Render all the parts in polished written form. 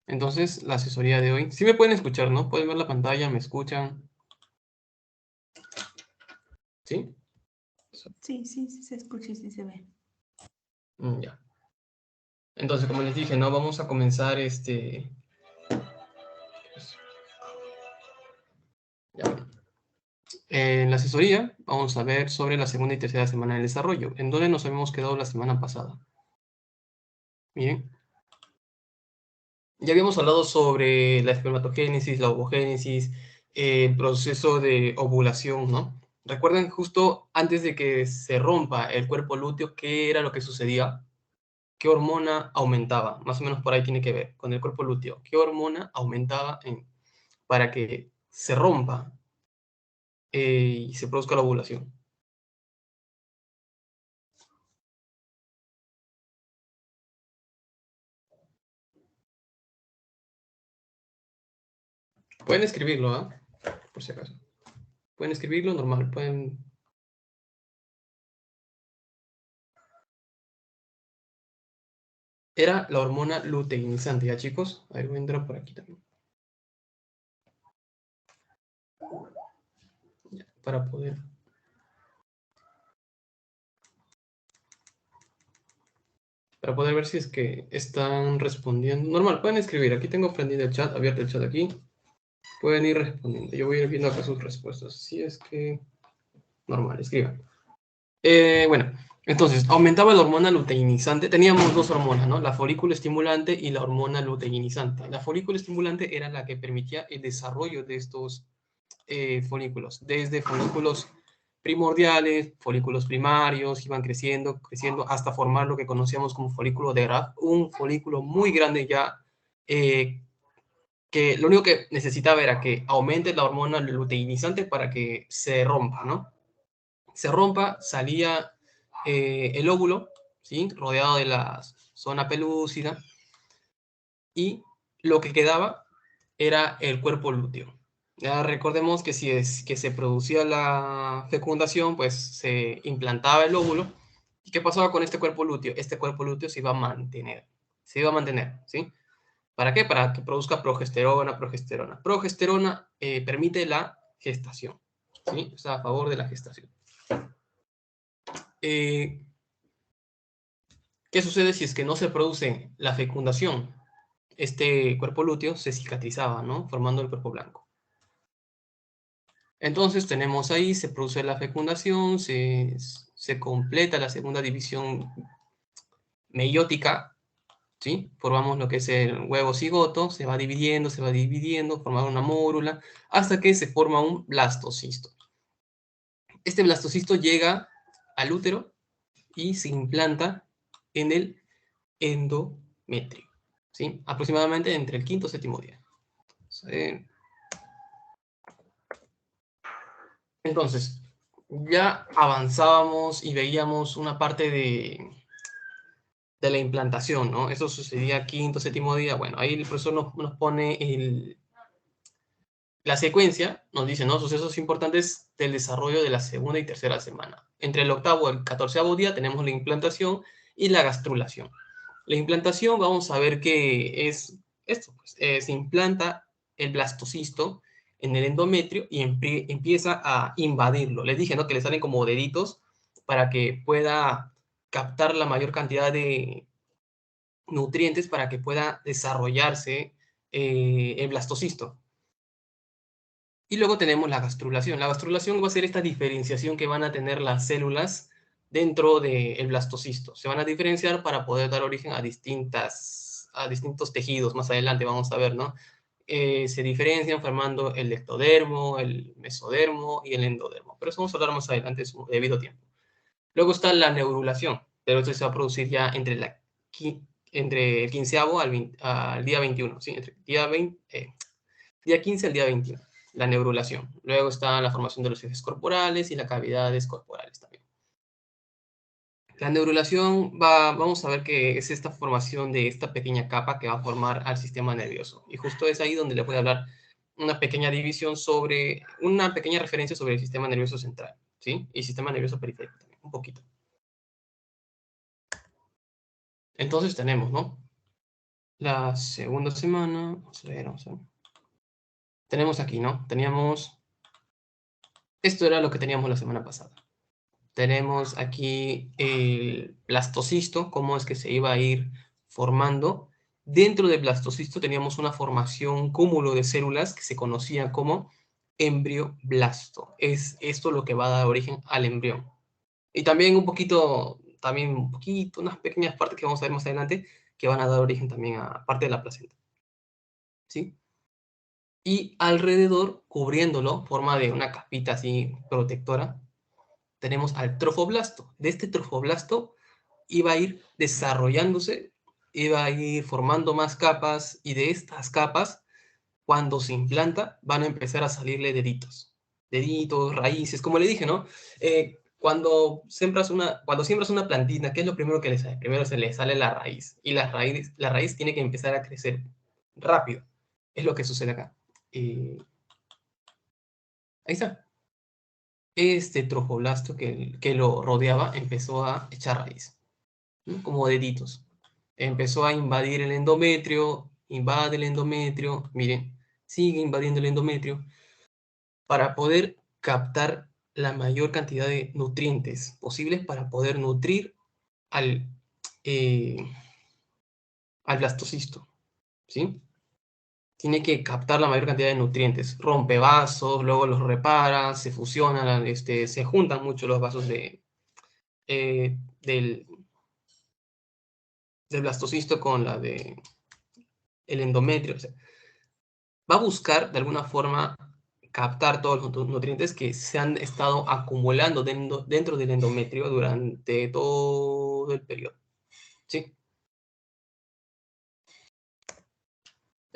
Entonces, la asesoría de hoy, sí me pueden escuchar, ¿no? Pueden ver la pantalla, me escuchan, ¿sí? Sí, sí, sí se escucha y sí se ve. Ya. Entonces, como les dije, ¿no? Vamos a comenzar ya. En la asesoría vamos a ver sobre la segunda y tercera semana del desarrollo, en donde nos habíamos quedado la semana pasada. Bien. Ya habíamos hablado sobre la espermatogénesis, la ovogénesis, el proceso de ovulación, ¿no? Recuerden justo antes de que se rompa el cuerpo lúteo, ¿qué era lo que sucedía? ¿Qué hormona aumentaba? Más o menos por ahí tiene que ver con el cuerpo lúteo. ¿Qué hormona aumentaba para que se rompa y se produzca la ovulación? Pueden escribirlo, ¿ah? Por si acaso. Pueden escribirlo normal, pueden... Era la hormona luteinizante, ¿ya, chicos? A ver, voy a entrar por aquí también. Ya, para poder ver si es que están respondiendo. Normal, pueden escribir. Aquí tengo prendido el chat, abierto el chat aquí. Pueden ir respondiendo. Yo voy a ir viendo acá sus respuestas. Si es que... Normal, escriban. Bueno, entonces, aumentaba la hormona luteinizante. Teníamos dos hormonas, ¿no? La folículo estimulante y la hormona luteinizante. La folículo estimulante era la que permitía el desarrollo de estos folículos, desde folículos primordiales, folículos primarios, iban creciendo, creciendo, hasta formar lo que conocíamos como folículo de Graf, un folículo muy grande ya, que lo único que necesitaba era que aumente la hormona luteinizante para que se rompa, ¿no? Se rompa, salía el óvulo, ¿sí? Rodeado de la zona pelúcida, y lo que quedaba era el cuerpo lúteo. Ya recordemos que si es que se producía la fecundación, pues se implantaba el óvulo. ¿Y qué pasaba con este cuerpo lúteo? Este cuerpo lúteo se iba a mantener. Se iba a mantener, ¿sí? ¿Para qué? Para que produzca progesterona, progesterona. Progesterona permite la gestación, ¿sí? Está a favor de la gestación. ¿Qué sucede si es que no se produce la fecundación? Este cuerpo lúteo se cicatrizaba, ¿no? Formando el cuerpo blanco. Entonces tenemos ahí, se produce la fecundación, se completa la segunda división meiótica, ¿sí? Formamos lo que es el huevo cigoto, se va dividiendo, formando una mórula, hasta que se forma un blastocisto. Este blastocisto llega al útero y se implanta en el endometrio, ¿sí? Aproximadamente entre el quinto y séptimo día. Entonces, ya avanzábamos y veíamos una parte de la implantación, ¿no? Eso sucedía quinto, séptimo día. Bueno, ahí el profesor nos pone la secuencia, nos dice, ¿no? Sucesos importantes del desarrollo de la segunda y tercera semana. Entre el octavo y el catorceavo día tenemos la implantación y la gastrulación. La implantación, vamos a ver qué es esto. Pues, se implanta el blastocisto en el endometrio y empieza a invadirlo. Les dije, ¿no? Que le salen como deditos para que pueda captar la mayor cantidad de nutrientes para que pueda desarrollarse el blastocisto. Y luego tenemos la gastrulación. La gastrulación va a ser esta diferenciación que van a tener las células dentro del blastocisto. Se van a diferenciar para poder dar origen a distintos tejidos. Más adelante vamos a ver, ¿no? Se diferencian formando el ectodermo, el mesodermo y el endodermo. Pero eso vamos a hablar más adelante, es debido tiempo. Luego está la neurulación, pero esto se va a producir ya entre el 15º al día 21, ¿sí? Entre día 15 al día 21, la neurulación. Luego está la formación de los ejes corporales y las cavidades corporales también. La neurulación vamos a ver que es esta formación de esta pequeña capa que va a formar al sistema nervioso. Y justo es ahí donde le voy a hablar una pequeña división una pequeña referencia sobre el sistema nervioso central, ¿sí? Y sistema nervioso periférico también, un poquito. Entonces tenemos, ¿no? La segunda semana, vamos a ver, vamos a ver. Tenemos aquí, ¿no? Teníamos, esto era lo que teníamos la semana pasada. Tenemos aquí el blastocisto, cómo es que se iba a ir formando. Dentro del blastocisto teníamos una formación, un cúmulo de células que se conocía como embrioblasto. Es esto lo que va a dar origen al embrión. Y también un poquito, unas pequeñas partes que vamos a ver más adelante, que van a dar origen también a parte de la placenta. ¿Sí? Y alrededor, cubriéndolo, forma de una capita así protectora, tenemos al trofoblasto. De este trofoblasto iba a ir desarrollándose, iba a ir formando más capas, y de estas capas, cuando se implanta, van a empezar a salirle deditos. Deditos, raíces, como le dije, ¿no? Cuando siembras una plantita, ¿qué es lo primero que le sale? Primero se le sale la raíz, y la raíz tiene que empezar a crecer rápido. Es lo que sucede acá. Eh, Ahí está. Este trofoblasto que lo rodeaba empezó a echar raíz, ¿no? Como deditos. Empezó a invadir el endometrio, invade el endometrio, miren, sigue invadiendo el endometrio para poder captar la mayor cantidad de nutrientes posibles para poder nutrir al, eh, al blastocisto, ¿sí? Tiene que captar la mayor cantidad de nutrientes, rompe vasos, luego los repara, se fusionan, se juntan mucho los vasos del, del blastocisto con el endometrio. O sea, va a buscar de alguna forma captar todos los nutrientes que se han estado acumulando dentro del endometrio durante todo el periodo. ¿Sí?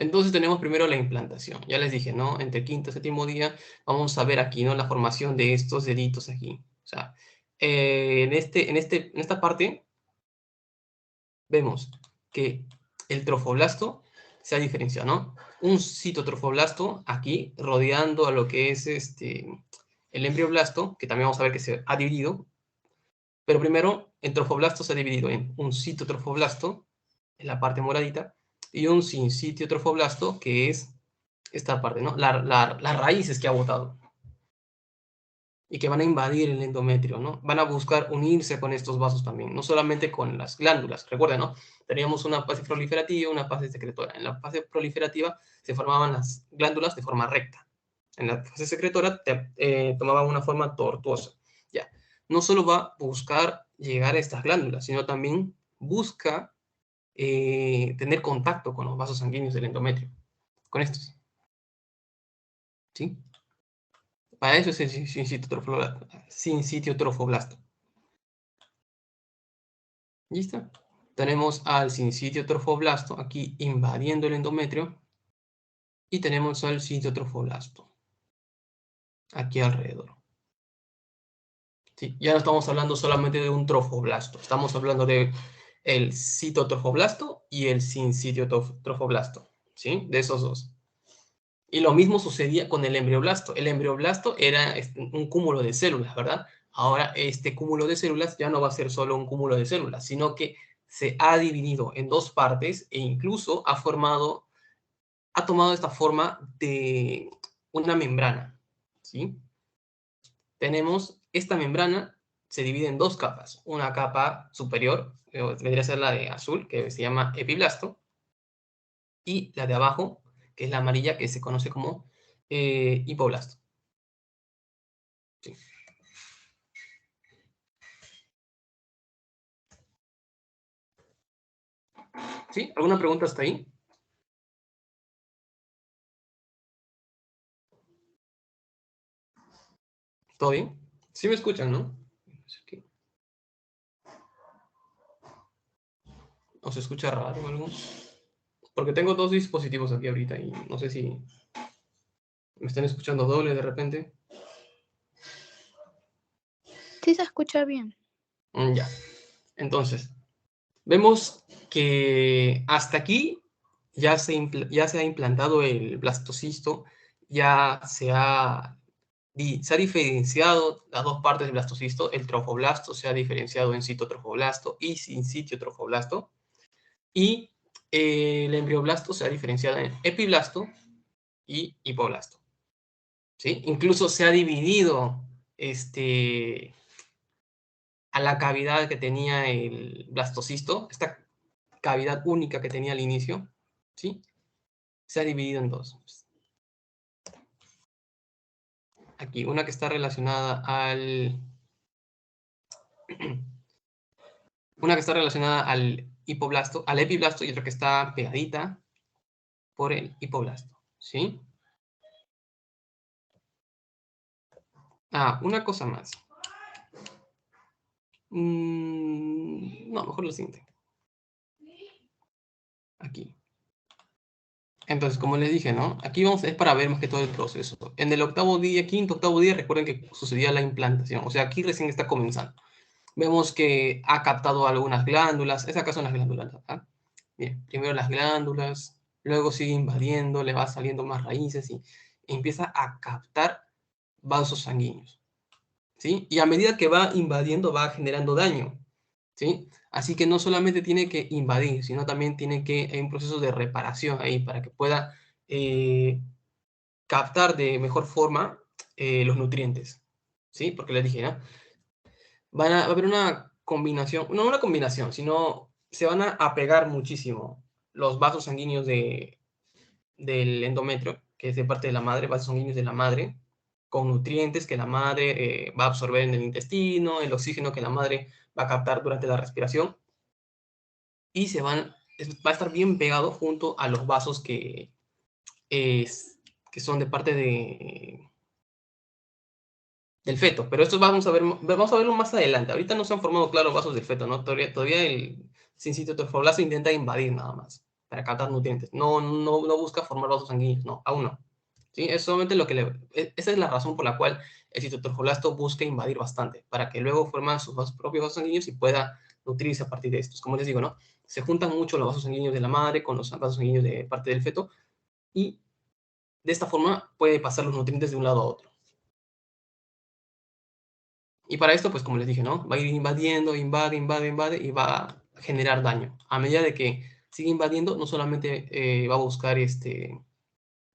Entonces tenemos primero la implantación. Ya les dije, ¿no? Entre quinto y séptimo día vamos a ver aquí, ¿no? La formación de estos deditos aquí. O sea, en esta parte vemos que el trofoblasto se ha diferenciado, ¿no? Un citotrofoblasto aquí rodeando a lo que es el embrioblasto, que también vamos a ver que se ha dividido, pero primero el trofoblasto se ha dividido en un citotrofoblasto, en la parte moradita, y un sincitiotrofoblasto, que es esta parte, ¿no? Las raíces que ha botado y que van a invadir el endometrio, ¿no? Van a buscar unirse con estos vasos también, no solamente con las glándulas. Recuerden, ¿no? Teníamos una fase proliferativa y una fase secretora. En la fase proliferativa se formaban las glándulas de forma recta. En la fase secretora tomaban una forma tortuosa. Ya. No solo va a buscar llegar a estas glándulas, sino también busca tener contacto con los vasos sanguíneos del endometrio, con estos, ¿sí? Para eso es el sincitiotrofoblasto. ¿Listo? Tenemos al sincitiotrofoblasto aquí invadiendo el endometrio y tenemos al sincitiotrofoblasto aquí alrededor. ¿Sí? Ya no estamos hablando solamente de un trofoblasto, estamos hablando de el citotrofoblasto y el sincitiotrofoblasto, ¿sí? De esos dos. Y lo mismo sucedía con el embrioblasto. El embrioblasto era un cúmulo de células, ¿verdad? Ahora este cúmulo de células ya no va a ser solo un cúmulo de células, sino que se ha dividido en dos partes e incluso ha tomado esta forma de una membrana, ¿sí? Tenemos esta membrana, se divide en dos capas. Una capa superior, que vendría a ser la de azul, que se llama epiblasto, y la de abajo, que es la amarilla, que se conoce como hipoblasto. Sí. ¿Sí? ¿Alguna pregunta hasta ahí? ¿Todo bien? Sí me escuchan, ¿no? ¿O se escucha raro o algo? Porque tengo dos dispositivos aquí ahorita y no sé si me están escuchando doble de repente. Sí se escucha bien. Ya. Entonces, vemos que hasta aquí ya se ha implantado el blastocisto, se ha diferenciado las dos partes del blastocisto. El trofoblasto se ha diferenciado en citotrofoblasto y sincitiotrofoblasto. Y el embrioblasto se ha diferenciado en epiblasto y hipoblasto. ¿Sí? Incluso se ha dividido a la cavidad que tenía el blastocisto, esta cavidad única que tenía al inicio, ¿sí? Se ha dividido en dos. Aquí, una que está relacionada al... una que está relacionada al hipoblasto, al epiblasto, y otra que está pegadita por el hipoblasto, ¿sí? Ah, una cosa más. No, mejor lo siguiente. Aquí. Entonces, como les dije, ¿no? Aquí es para ver más que todo el proceso. En el quinto, octavo día, recuerden que sucedía la implantación. O sea, aquí recién está comenzando. Vemos que ha captado algunas glándulas. Esas acá son las glándulas, ¿verdad? Bien, primero las glándulas, luego sigue invadiendo, le va saliendo más raíces y empieza a captar vasos sanguíneos, ¿sí? Y a medida que va invadiendo, va generando daño, ¿sí? Así que no solamente tiene que invadir, sino también hay un proceso de reparación ahí para que pueda captar de mejor forma los nutrientes, ¿sí? Porque les dije, ¿no? Va a haber una combinación, no una combinación, sino se van a apegar muchísimo los vasos sanguíneos del endometrio, que es de parte de la madre, vasos sanguíneos de la madre, con nutrientes que la madre va a absorber en el intestino, el oxígeno que la madre va a captar durante la respiración, y va a estar bien pegado junto a los vasos que son de parte del feto. Pero esto vamos a verlo más adelante. Ahorita no se han formado claros vasos del feto, ¿no? Todavía el sincito trofoblasta intenta invadir nada más para captar nutrientes. No busca formar vasos sanguíneos, no, aún no. ¿Sí? Es solamente esa es la razón por la cual el citotorfoblasto busca invadir bastante, para que luego forman sus propios vasos sanguíneos y pueda nutrirse a partir de estos. Como les digo, ¿no? Se juntan mucho los vasos sanguíneos de la madre con los vasos sanguíneos de parte del feto y de esta forma puede pasar los nutrientes de un lado a otro. Y para esto, pues como les dije, ¿no? Va a ir invadiendo, invade y va a generar daño. A medida de que sigue invadiendo, no solamente va a buscar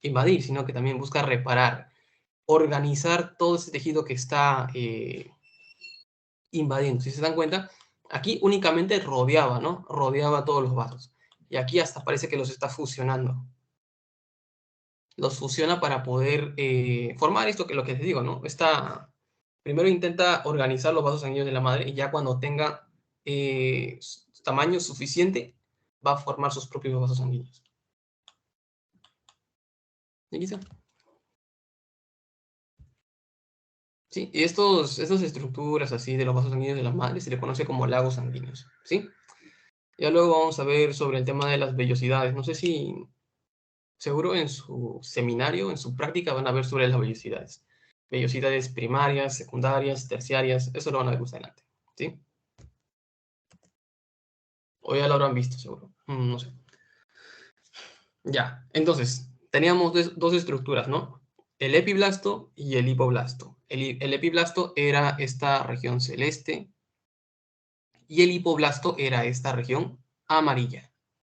invadir, sino que también busca reparar, organizar todo ese tejido que está invadiendo. Si se dan cuenta, aquí únicamente rodeaba, ¿no? Rodeaba todos los vasos. Y aquí hasta parece que los está fusionando. Los fusiona para poder formar esto que lo que les digo, ¿no? Primero intenta organizar los vasos sanguíneos de la madre y ya cuando tenga tamaño suficiente, va a formar sus propios vasos sanguíneos. ¿Y aquí está? Sí, y estas estructuras así de los vasos sanguíneos de la madre se le conoce como lagos sanguíneos, ¿sí? Ya luego vamos a ver sobre el tema de las vellosidades. No sé si, seguro en su seminario, en su práctica, van a ver sobre las vellosidades. Vellosidades primarias, secundarias, terciarias, eso lo van a ver más adelante, ¿sí? O ya lo habrán visto, seguro. No sé. Ya, entonces, teníamos dos estructuras, ¿no? El epiblasto y el hipoblasto. El epiblasto era esta región celeste y el hipoblasto era esta región amarilla.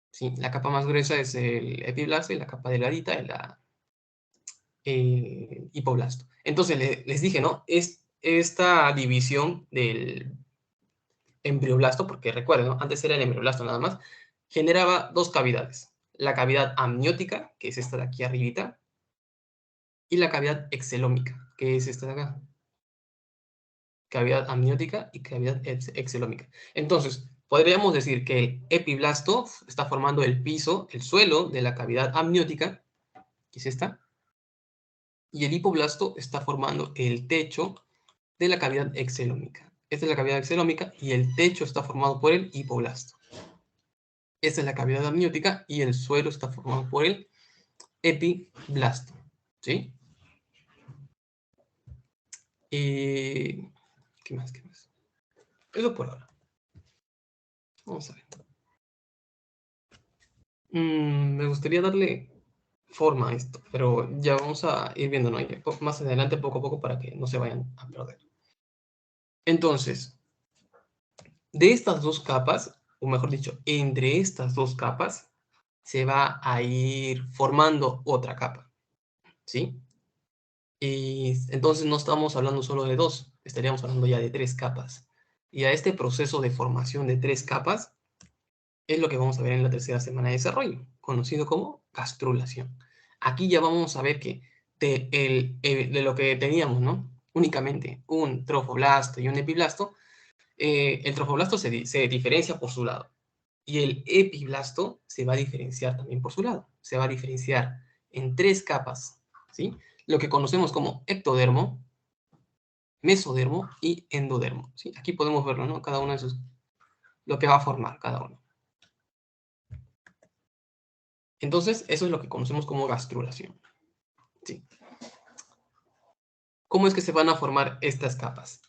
¿Sí? La capa más gruesa es el epiblasto y la capa delgadita es el hipoblasto. Entonces, les dije, ¿no? Es esta división del embrioblasto, porque recuerden, ¿no? Antes era el embrioblasto nada más, generaba dos cavidades. La cavidad amniótica, que es esta de aquí arribita, y la cavidad excelómica, que es esta de acá. Cavidad amniótica y cavidad excelómica. Entonces, podríamos decir que el epiblasto está formando el piso, el suelo de la cavidad amniótica, que es esta, y el hipoblasto está formando el techo de la cavidad excelómica. Esta es la cavidad excelómica y el techo está formado por el hipoblasto. Esta es la cavidad amniótica y el suelo está formado por el epiblasto. ¿Sí? ¿Qué más? ¿Qué más? Eso por ahora. Vamos a ver. Me gustaría darle forma a esto, pero ya vamos a ir viendo, ¿no? Más adelante, poco a poco, para que no se vayan a perder. Entonces, de estas dos capas, o mejor dicho, entre estas dos capas, se va a ir formando otra capa, ¿sí? Y entonces no estamos hablando solo de 2, estaríamos hablando ya de 3 capas. Y a este proceso de formación de 3 capas es lo que vamos a ver en la tercera semana de desarrollo, conocido como gastrulación. Aquí ya vamos a ver que de lo que teníamos, ¿no? Únicamente un trofoblasto y un epiblasto, el trofoblasto se diferencia por su lado y el epiblasto se va a diferenciar también por su lado. Se va a diferenciar en 3 capas, ¿sí? Lo que conocemos como ectodermo, mesodermo y endodermo, ¿sí? Aquí podemos verlo, ¿no? Cada uno de sus, lo que va a formar cada uno. Entonces, eso es lo que conocemos como gastrulación, ¿sí? ¿Cómo es que se van a formar estas capas?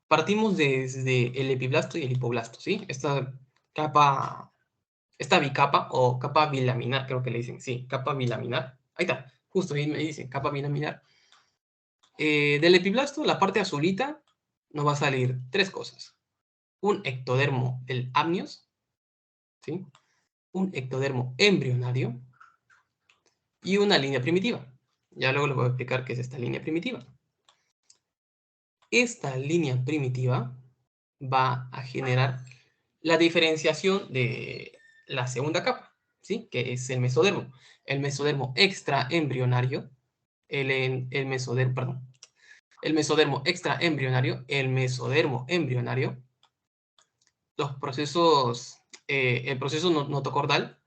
Partimos desde el epiblasto y el hipoblasto, ¿sí? Esta bicapa o capa bilaminar, creo que le dicen, sí, capa bilaminar. Ahí está, justo ahí me dicen, capa bilaminar. Del epiblasto, la parte azulita, nos va a salir 3 cosas. Un ectodermo, el amnios, ¿sí? Un ectodermo embrionario y una línea primitiva. Ya luego les voy a explicar qué es esta línea primitiva. Esta línea primitiva va a generar la diferenciación de la segunda capa, ¿sí? Que es el mesodermo. El mesodermo extraembrionario, el mesodermo, perdón, el mesodermo extraembrionario, el mesodermo embrionario, el proceso notocordal,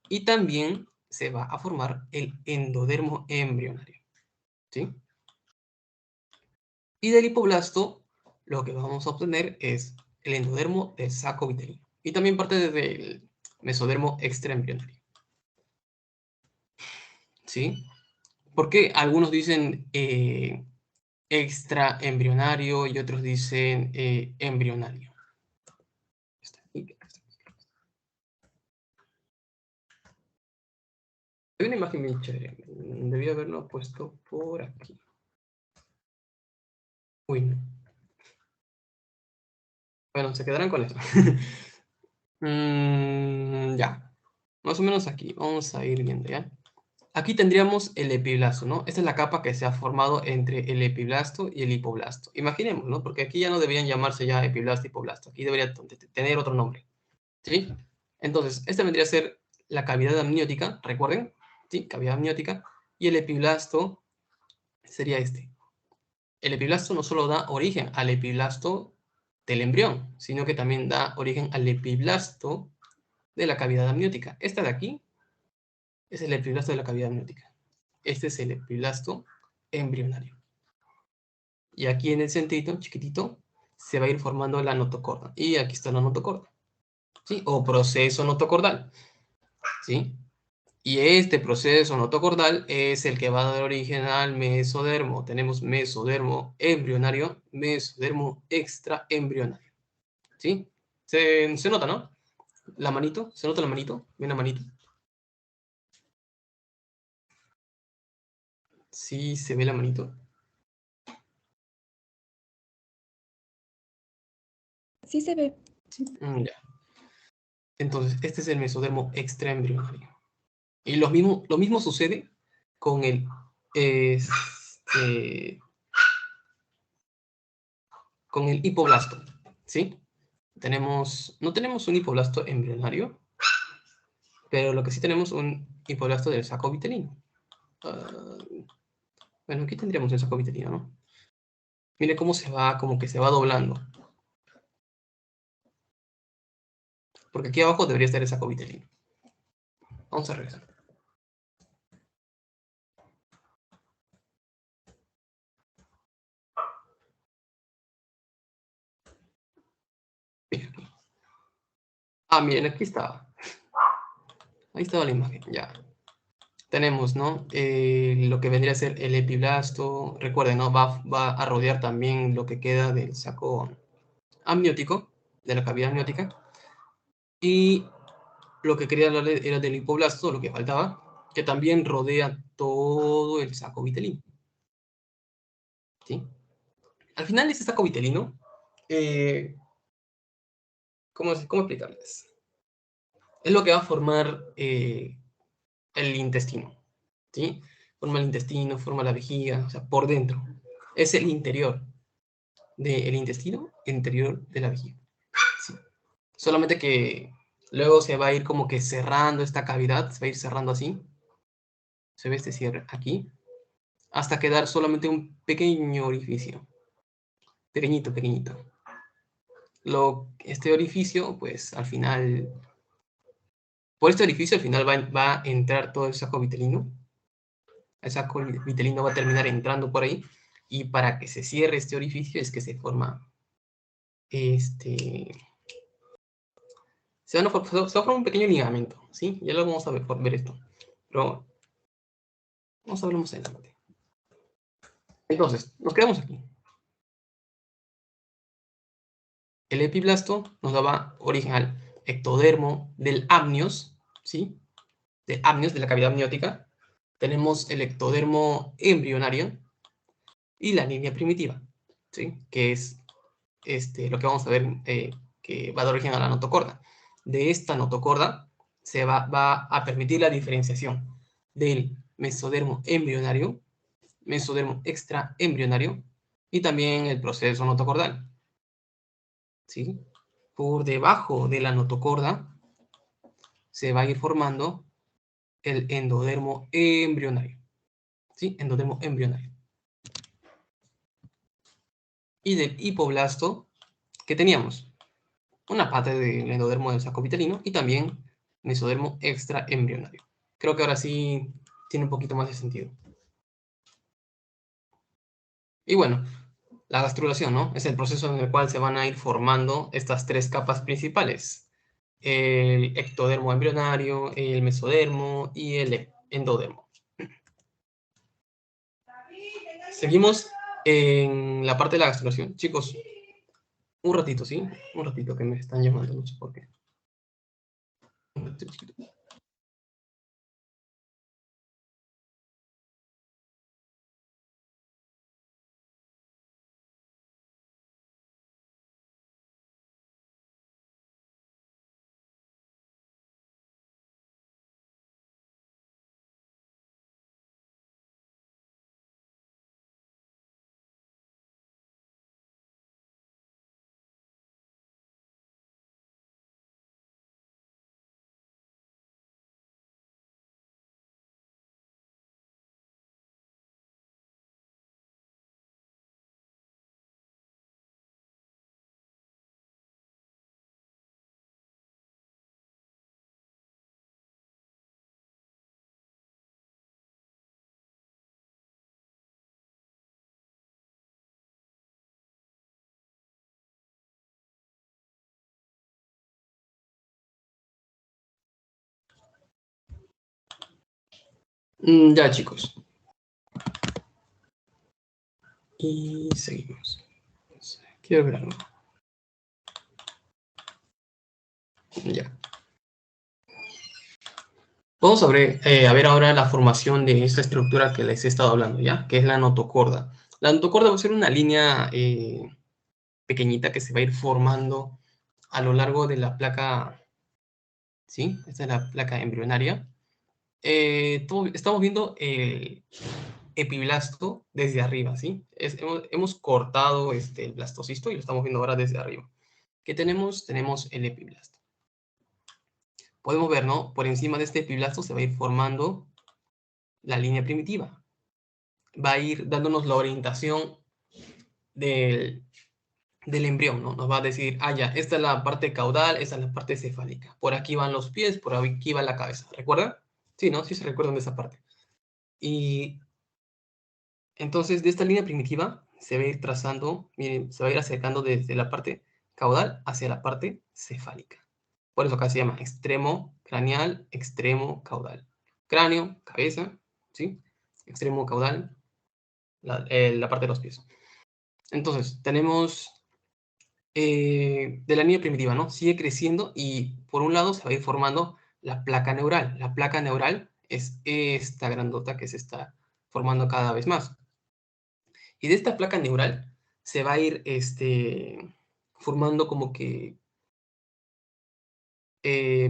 y también se va a formar el endodermo embrionario, ¿sí? Y del hipoblasto, lo que vamos a obtener es el endodermo del saco vitelino. Y también parte del mesodermo extraembrionario, ¿sí? Porque algunos dicen extraembrionario y otros dicen embrionario. Hay una imagen bien chévere. Debí haberlo puesto por aquí. Uy, no. Bueno, se quedarán con eso. Ya. Más o menos aquí. Vamos a ir viendo, ¿ya? Aquí tendríamos el epiblasto, ¿no? Esta es la capa que se ha formado entre el epiblasto y el hipoblasto. Imaginemos, ¿no? Porque aquí ya no deberían llamarse ya epiblasto y hipoblasto. Aquí debería tener otro nombre, ¿sí? Entonces, esta vendría a ser la cavidad amniótica, recuerden, ¿sí? Cavidad amniótica. Y el epiblasto sería este. El epiblasto no solo da origen al epiblasto del embrión, sino que también da origen al epiblasto de la cavidad amniótica. Esta de aquí es el epiblasto de la cavidad amniótica. Este es el epiblasto embrionario. Y aquí en el centrito, chiquitito, se va a ir formando la notocorda. Y aquí está la notocorda, ¿sí? O proceso notocordal, ¿sí? Y este proceso notocordal es el que va a dar origen al mesodermo. Tenemos mesodermo embrionario, mesodermo extraembrionario, ¿sí? Se nota, ¿no? La manito, ¿se nota la manito? ¿Ven la manito? Sí, se ve la manito. Sí se ve. Ya. Entonces, este es el mesodermo extraembrionario. Y lo mismo sucede con este, con el hipoblasto, ¿sí? No tenemos un hipoblasto embrionario, pero lo que sí tenemos un hipoblasto del saco vitelino. Bueno, aquí tendríamos el saco vitelino, ¿no? Mire cómo como que se va doblando. Porque aquí abajo debería estar el saco vitelino. Vamos a regresar. Mira aquí. Miren, aquí estaba. Ahí estaba la imagen, ya. Tenemos, ¿no? Lo que vendría a ser el epiblasto. Recuerden, ¿no? Va a rodear también lo que queda del saco amniótico, de la cavidad amniótica. Y lo que quería hablar era del hipoblasto, lo que faltaba, que también rodea todo el saco vitelino, ¿sí? Al final, ese saco vitelino, ¿cómo explicarles? es lo que va a formar el intestino, ¿sí? Forma el intestino, forma la vejiga, o sea, por dentro. Es el interior del intestino, el interior de la vejiga. ¿Sí? Solamente que luego se va a ir como que cerrando esta cavidad, se va a ir cerrando así. Se ve este cierre aquí, hasta quedar solamente un pequeño orificio. Pequeñito, pequeñito. Este orificio, pues al final, por este orificio al final va a entrar todo el saco vitelino. El saco vitelino va a terminar entrando por ahí. Y para que se cierre este orificio es que se forma este... Se va a formar un pequeño ligamento, ¿sí? Ya lo vamos a ver esto. Pero vamos a verlo más adelante. Entonces, nos quedamos aquí. El epiblasto nos daba origen al ectodermo del amnios, ¿sí? Del amnios, de la cavidad amniótica. Tenemos el ectodermo embrionario y la línea primitiva, ¿sí? Que es lo que vamos a ver, que va a dar origen a la notocorda. De esta notocorda se va a permitir la diferenciación del mesodermo embrionario, mesodermo extraembrionario y también el proceso notocordal, ¿sí? Por debajo de la notocorda se va a ir formando el endodermo embrionario, ¿sí? Endodermo embrionario. Y del hipoblasto, ¿qué teníamos? Una parte del endodermo del saco vitelino y también mesodermo extraembrionario. Creo que ahora sí tiene un poquito más de sentido. Y bueno, la gastrulación, ¿no? Es el proceso en el cual se van a ir formando estas tres capas principales. El ectodermo embrionario, el mesodermo y el endodermo. Seguimos en la parte de la gastrulación. Chicos, un ratito, ¿sí? Un ratito que me están llamando, no sé por qué. Un ratito, chiquito. Ya, chicos. Y seguimos. Quiero ver algo. Ya. Vamos a ver ahora la formación de esta estructura que les he estado hablando, ¿ya? Que es la notocorda. La notocorda va a ser una línea pequeñita que se va a ir formando a lo largo de la placa, ¿sí? Esta es la placa embrionaria. Estamos viendo el epiblasto desde arriba, ¿sí? Hemos cortado el blastocisto y lo estamos viendo ahora desde arriba. ¿Qué tenemos? Tenemos el epiblasto. Podemos ver, ¿no? Por encima de este epiblasto se va a ir formando la línea primitiva. Va a ir dándonos la orientación del embrión, ¿no? Nos va a decir, ah, ya, esta es la parte caudal, esta es la parte cefálica. Por aquí van los pies, por aquí va la cabeza. ¿Recuerdan? Sí, ¿no? Sí se recuerdan de esa parte. Y entonces, de esta línea primitiva se va a ir trazando, miren, se va a ir acercando desde la parte caudal hacia la parte cefálica. Por eso acá se llama extremo craneal, extremo caudal. Cráneo, cabeza, ¿sí? Extremo caudal, la parte de los pies. Entonces, tenemos de la línea primitiva, ¿no? Sigue creciendo y por un lado se va a ir formando la placa neural. La placa neural es esta grandota que se está formando cada vez más. Y de esta placa neural se va a ir formando como que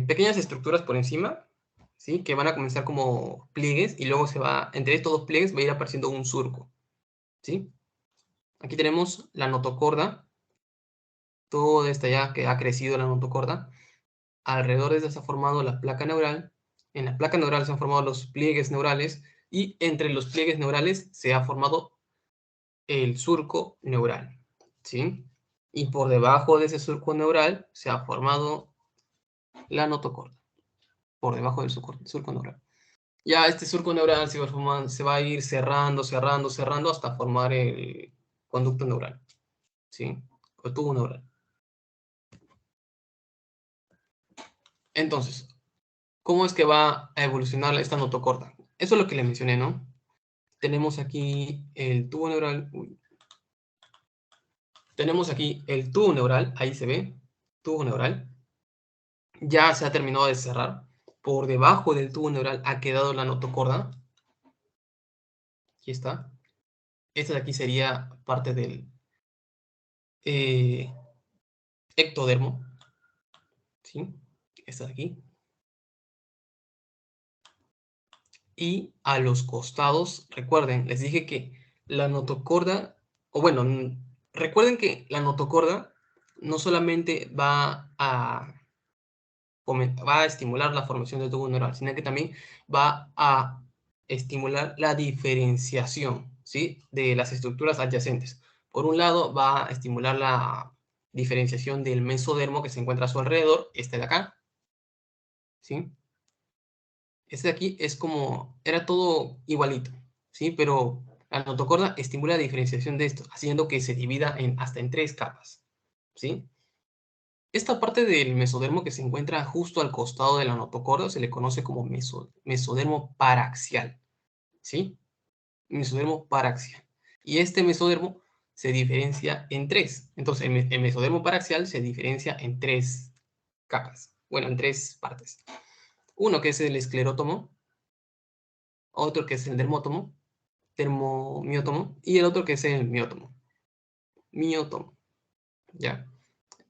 pequeñas estructuras por encima, ¿sí? Que van a comenzar como pliegues y luego entre estos dos pliegues va a ir apareciendo un surco, ¿sí? Aquí tenemos la notocorda, toda esta ya que ha crecido la notocorda. Alrededor de esta se ha formado la placa neural. En la placa neural se han formado los pliegues neurales y entre los pliegues neurales se ha formado el surco neural, ¿sí? Y por debajo de ese surco neural se ha formado la notocorda, por debajo del surco neural. Ya este surco neural se va a ir cerrando, cerrando, cerrando hasta formar el conducto neural, ¿sí? O tubo neural. Entonces, ¿cómo es que va a evolucionar esta notocorda? Eso es lo que le mencioné, ¿no? Tenemos aquí el tubo neural. Tenemos aquí el tubo neural, ahí se ve, tubo neural. Ya se ha terminado de cerrar. Por debajo del tubo neural ha quedado la notocorda. Aquí está. Esta de aquí sería parte del ectodermo. ¿Sí? Esta de aquí. Y a los costados, recuerden, les dije que la notocorda, o bueno, recuerden que la notocorda no solamente va a estimular la formación del tubo neural, sino que también va a estimular la diferenciación, ¿sí? De las estructuras adyacentes. Por un lado, va a estimular la diferenciación del mesodermo que se encuentra a su alrededor, este de acá, ¿sí? Este de aquí es como, era todo igualito, ¿sí? Pero la notocorda estimula la diferenciación de esto, haciendo que se divida hasta en 3 capas, ¿sí? Esta parte del mesodermo que se encuentra justo al costado de la notocorda se le conoce como mesodermo paraxial, ¿sí? Mesodermo paraxial. Y este mesodermo se diferencia en 3. Entonces, el mesodermo paraxial se diferencia en 3 capas. Bueno, en 3 partes. Uno que es el esclerótomo, otro que es el dermótomo, termomiótomo, y el otro que es el miótomo. Miótomo, ¿ya?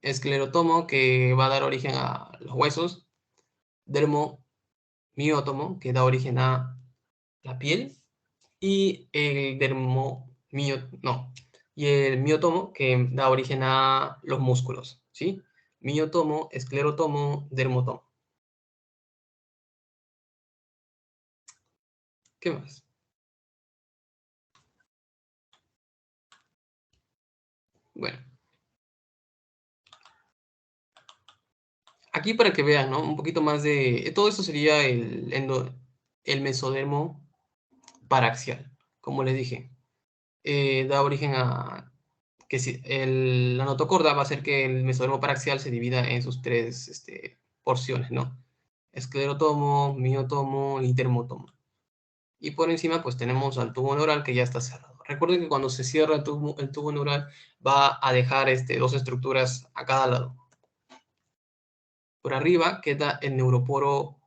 Esclerotomo que va a dar origen a los huesos, dermomiótomo que da origen a la piel, y el y el miotomo que da origen a los músculos, ¿sí? Miotomo, esclerotomo, dermotomo. ¿Qué más? Bueno, aquí para que vean, ¿no? Un poquito más de... Todo esto sería el mesodermo paraxial, como les dije. Da origen a... que si, la notocorda va a hacer que el mesodermo paraxial se divida en sus 3 porciones, ¿no? Esclerotomo, miotomo y dermotomo. Y por encima pues tenemos al tubo neural que ya está cerrado. Recuerden que cuando se cierra el tubo neural va a dejar 2 estructuras a cada lado. Por arriba queda el neuroporo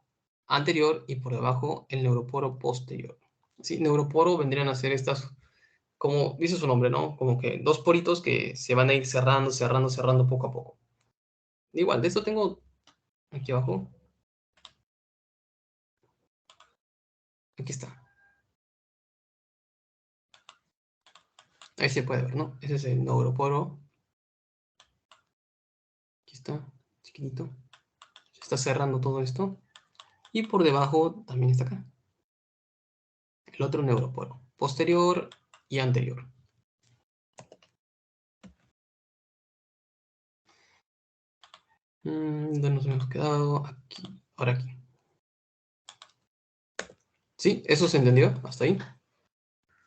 anterior y por debajo el neuroporo posterior. ¿Sí? Neuroporo vendrían a ser estas, como dice su nombre, ¿no? Como que 2 poritos que se van a ir cerrando, cerrando, cerrando poco a poco. Igual, de esto tengo aquí abajo. Aquí está. Ahí se puede ver, ¿no? Ese es el neuroporo. Aquí está, chiquitito. Se está cerrando todo esto. Y por debajo también está acá. El otro neuroporo. Posterior y anterior. ¿Dónde nos hemos quedado? Aquí. Ahora aquí. ¿Sí? ¿Eso se entendió? Hasta ahí.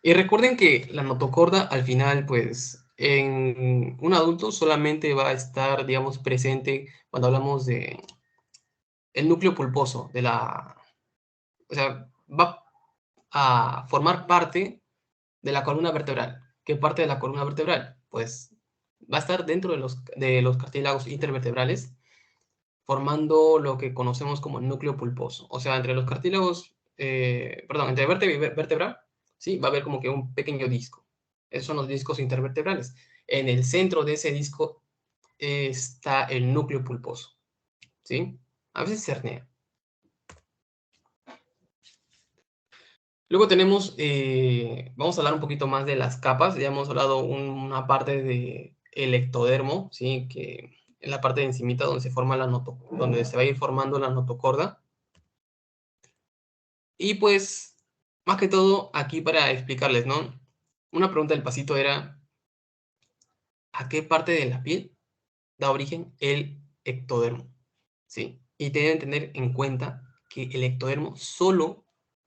Y recuerden que la notocorda al final, pues, en un adulto solamente va a estar, digamos, presente cuando hablamos de el núcleo pulposo de la... O sea, va a formar parte de la columna vertebral. ¿Qué parte de la columna vertebral? Pues va a estar dentro de los cartílagos intervertebrales, formando lo que conocemos como el núcleo pulposo. O sea, entre los cartílagos, perdón, entre vértebra y vértebra, ¿sí? Va a haber como que un pequeño disco. Esos son los discos intervertebrales. En el centro de ese disco está el núcleo pulposo, ¿sí? A veces se hernia. Luego tenemos, vamos a hablar un poquito más de las capas. Ya hemos hablado una parte de el ectodermo, ¿sí? Que es la parte de encimita donde se forma donde se va a ir formando la notocorda. Y pues, más que todo, aquí para explicarles, ¿no? Una pregunta del pasito era, ¿a qué parte de la piel da origen el ectodermo? ¿Sí? Y deben tener en cuenta que el ectodermo solo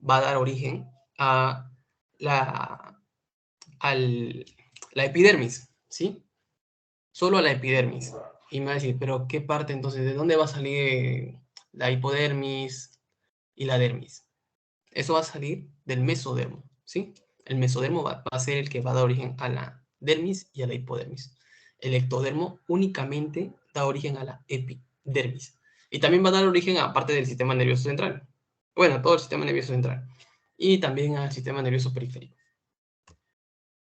va a dar origen a la, al, la epidermis, ¿sí? Solo a la epidermis. Y me va a decir, ¿pero qué parte entonces? ¿De dónde va a salir la hipodermis y la dermis? Eso va a salir del mesodermo, ¿sí? El mesodermo va a ser el que va a dar origen a la dermis y a la hipodermis. El ectodermo únicamente da origen a la epidermis. Y también va a dar origen a parte del sistema nervioso central. Bueno, todo el sistema nervioso central. Y también al sistema nervioso periférico.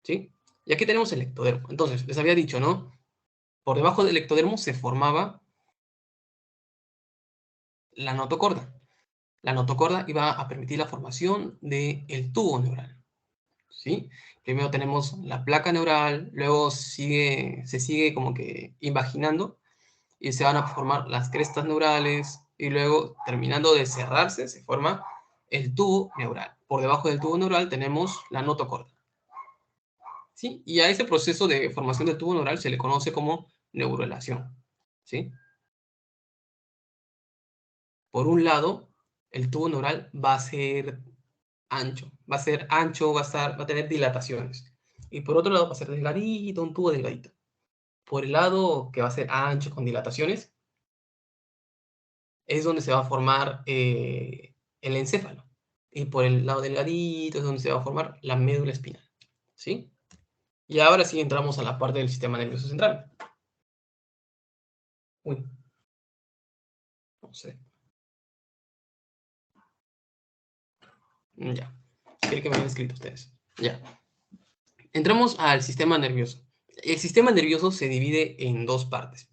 ¿Sí? Y aquí tenemos el ectodermo. Entonces, les había dicho, ¿no? Por debajo del ectodermo se formaba la notocorda. La notocorda iba a permitir la formación del tubo neural. ¿Sí? Primero tenemos la placa neural, luego se sigue como que invaginando y se van a formar las crestas neurales y luego terminando de cerrarse se forma el tubo neural. Por debajo del tubo neural tenemos la notocorda. ¿Sí? Y a ese proceso de formación del tubo neural se le conoce como neurulación. ¿Sí? Por un lado, el tubo neural va a ser ancho, va a tener dilataciones. Y por otro lado va a ser delgadito, un tubo delgadito. Por el lado que va a ser ancho con dilataciones, es donde se va a formar el encéfalo. Y por el lado delgadito es donde se va a formar la médula espinal. ¿Sí? Y ahora sí entramos a la parte del sistema nervioso central. Uy, no sé. Ya. Creo que me habían escrito ustedes. Ya. Entramos al sistema nervioso. El sistema nervioso se divide en dos partes.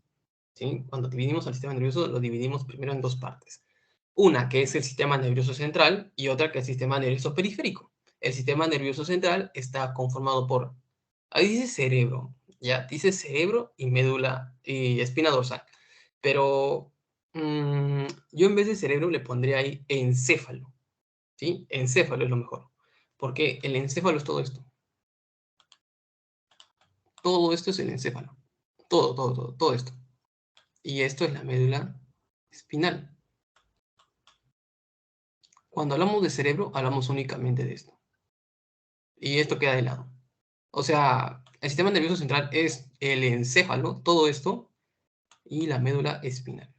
¿Sí? Cuando dividimos al sistema nervioso, lo dividimos primero en dos partes. Una que es el sistema nervioso central y otra que es el sistema nervioso periférico. El sistema nervioso central está conformado por, ahí dice cerebro, ya, dice cerebro y médula y espina dorsal. Pero yo en vez de cerebro le pondría ahí encéfalo, ¿sí? Encéfalo es lo mejor. Porque el encéfalo es todo esto. Todo esto es el encéfalo. Todo esto. Y esto es la médula espinal. Cuando hablamos de cerebro, hablamos únicamente de esto. Y esto queda de lado. O sea, el sistema nervioso central es el encéfalo, todo esto, y la médula espinal.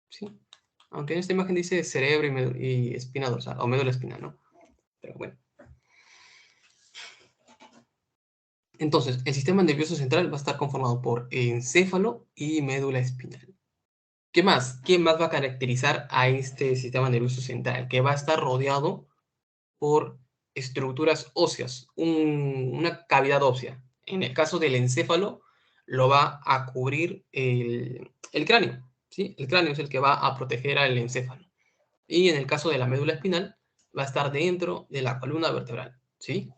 ¿Sí? Aunque en esta imagen dice cerebro y espina dorsal, o médula espinal, ¿no? Pero bueno. Entonces, el sistema nervioso central va a estar conformado por encéfalo y médula espinal. ¿Qué más? ¿Qué más va a caracterizar a este sistema nervioso central? Que va a estar rodeado por estructuras óseas, una cavidad ósea. En el caso del encéfalo, lo va a cubrir el cráneo, ¿sí? El cráneo es el que va a proteger al encéfalo. Y en el caso de la médula espinal, va a estar dentro de la columna vertebral, ¿sí?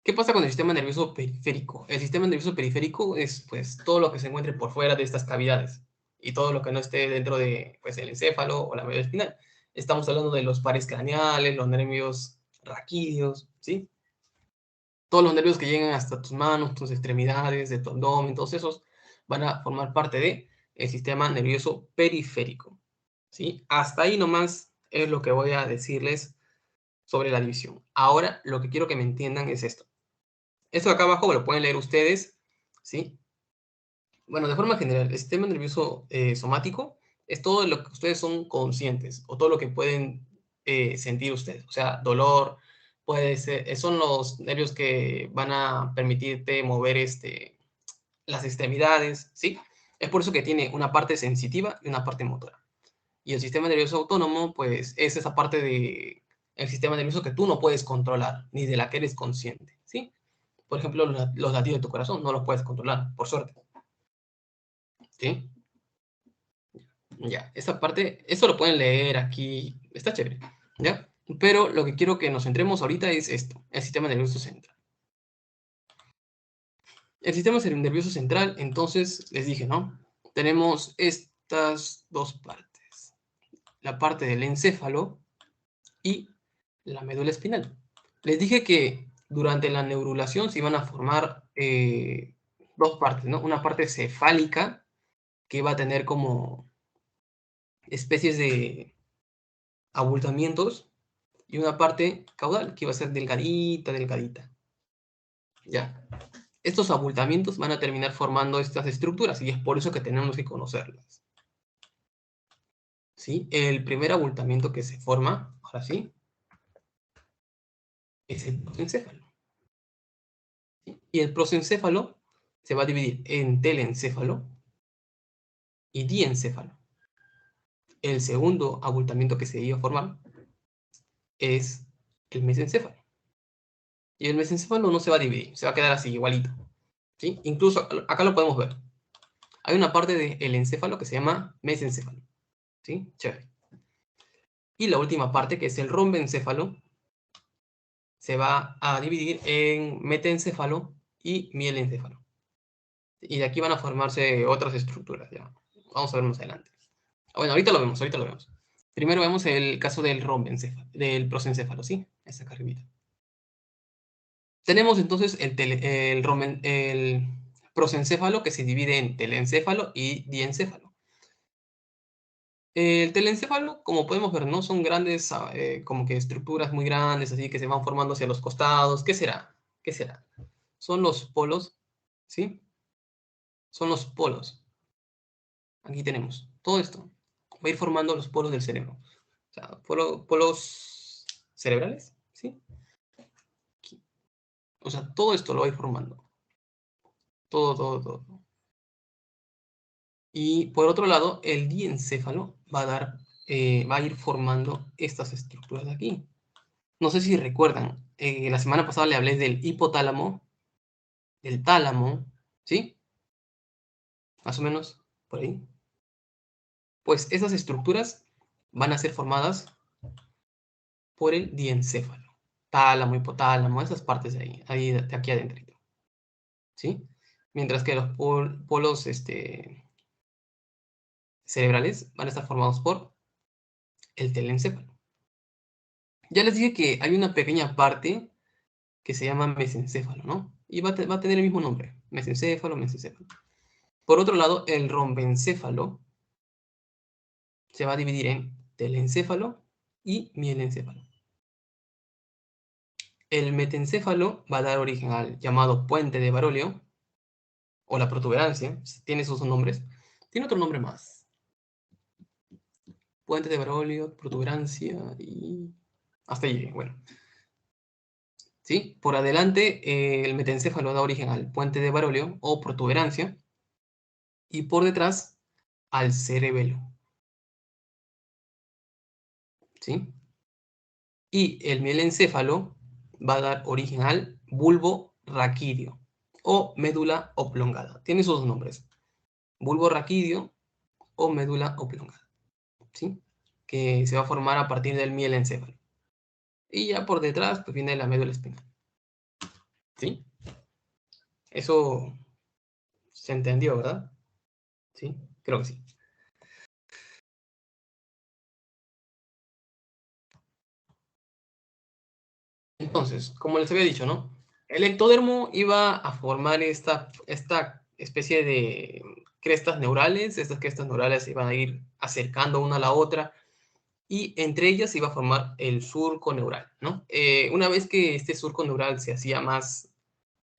¿Qué pasa con el sistema nervioso periférico? El sistema nervioso periférico es, pues, todo lo que se encuentre por fuera de estas cavidades y todo lo que no esté dentro de, pues, el encéfalo o la médula espinal. Estamos hablando de los pares craneales, los nervios raquídeos, ¿sí? Todos los nervios que llegan hasta tus manos, tus extremidades, de tu abdomen, todos esos van a formar parte de el sistema nervioso periférico, ¿sí? Hasta ahí nomás es lo que voy a decirles sobre la división. Ahora, lo que quiero que me entiendan es esto. Esto de acá abajo lo pueden leer ustedes, ¿sí? Bueno, de forma general, el sistema nervioso somático es todo lo que ustedes son conscientes o todo lo que pueden sentir ustedes. O sea, dolor, puede ser, son los nervios que van a permitirte mover las extremidades, ¿sí? Es por eso que tiene una parte sensitiva y una parte motora. Y el sistema nervioso autónomo, pues, es esa parte de el sistema nervioso que tú no puedes controlar, ni de la que eres consciente, ¿sí? Por ejemplo, los latidos de tu corazón no los puedes controlar, por suerte. ¿Sí? Ya, esa parte, eso lo pueden leer aquí, está chévere, ¿ya? Pero lo que quiero que nos centremos ahorita es esto, el sistema nervioso central. El sistema nervioso central, entonces, les dije, ¿no? Tenemos estas dos partes, la parte del encéfalo y la médula espinal. Les dije que durante la neurulación se iban a formar dos partes, ¿no? Una parte cefálica, que va a tener como especies de abultamientos, y una parte caudal, que va a ser delgadita, delgadita. ¿Ya? Estos abultamientos van a terminar formando estas estructuras, y es por eso que tenemos que conocerlas. ¿Sí? El primer abultamiento que se forma, ahora sí, es el prosencéfalo. ¿Sí? Y el prosencéfalo se va a dividir en telencéfalo y diencéfalo. El segundo abultamiento que se iba a formar es el mesencéfalo. Y el mesencéfalo no se va a dividir, se va a quedar así, igualito. ¿Sí? Incluso acá lo podemos ver. Hay una parte del encéfalo que se llama mesencéfalo. ¿Sí? Chévere. Y la última parte, que es el rombencéfalo, se va a dividir en metencéfalo y mielencéfalo. Y de aquí van a formarse otras estructuras, ya. Vamos a ver más adelante. Bueno, ahorita lo vemos, ahorita lo vemos. Primero vemos el caso del rombencéfalo, del prosencéfalo, ¿sí? Esta acá arribita. Tenemos entonces el prosencéfalo, que se divide en telencéfalo y diencéfalo. El telencéfalo, como podemos ver, no son grandes, como que estructuras muy grandes, así que se van formando hacia los costados. ¿Qué será? ¿Qué será? Son los polos, ¿sí? Son los polos. Aquí tenemos todo esto. Va a ir formando los polos del cerebro. O sea, polos cerebrales, ¿sí? Aquí. O sea, todo esto lo va a ir formando. Todo, todo, todo. Y por otro lado, el diencéfalo va a ir formando estas estructuras de aquí. No sé si recuerdan, la semana pasada le hablé del hipotálamo, del tálamo, ¿sí? Más o menos por ahí. Pues esas estructuras van a ser formadas por el diencéfalo. Tálamo, hipotálamo, esas partes ahí de aquí adentro, ¿sí? Mientras que los polos cerebrales van a estar formados por el telencéfalo. Ya les dije que hay una pequeña parte que se llama mesencéfalo, ¿no? Y va a tener el mismo nombre, mesencéfalo, mesencéfalo. Por otro lado, el rombencéfalo se va a dividir en telencéfalo y mielencéfalo. El metencéfalo va a dar origen al llamado puente de Barolio, o la protuberancia, tiene sus nombres. Tiene otro nombre más. Puente de Barolio, protuberancia y... hasta allí, bueno. ¿Sí? Por adelante, el metencéfalo da origen al puente de Barolio, o protuberancia, y por detrás, al cerebelo. ¿Sí? Y el mielencéfalo va a dar origen al bulbo raquídeo o médula oblongada. Tiene sus nombres. Bulbo raquídeo o médula oblongada. ¿Sí? Que se va a formar a partir del mielencéfalo. Y ya por detrás pues viene la médula espinal. ¿Sí? Eso se entendió, ¿verdad? Sí, creo que sí. Entonces, como les había dicho, ¿no? El ectodermo iba a formar esta especie de crestas neurales. Estas crestas neurales se iban a ir acercando una a la otra y entre ellas se iba a formar el surco neural, ¿no? Una vez que este surco neural se hacía más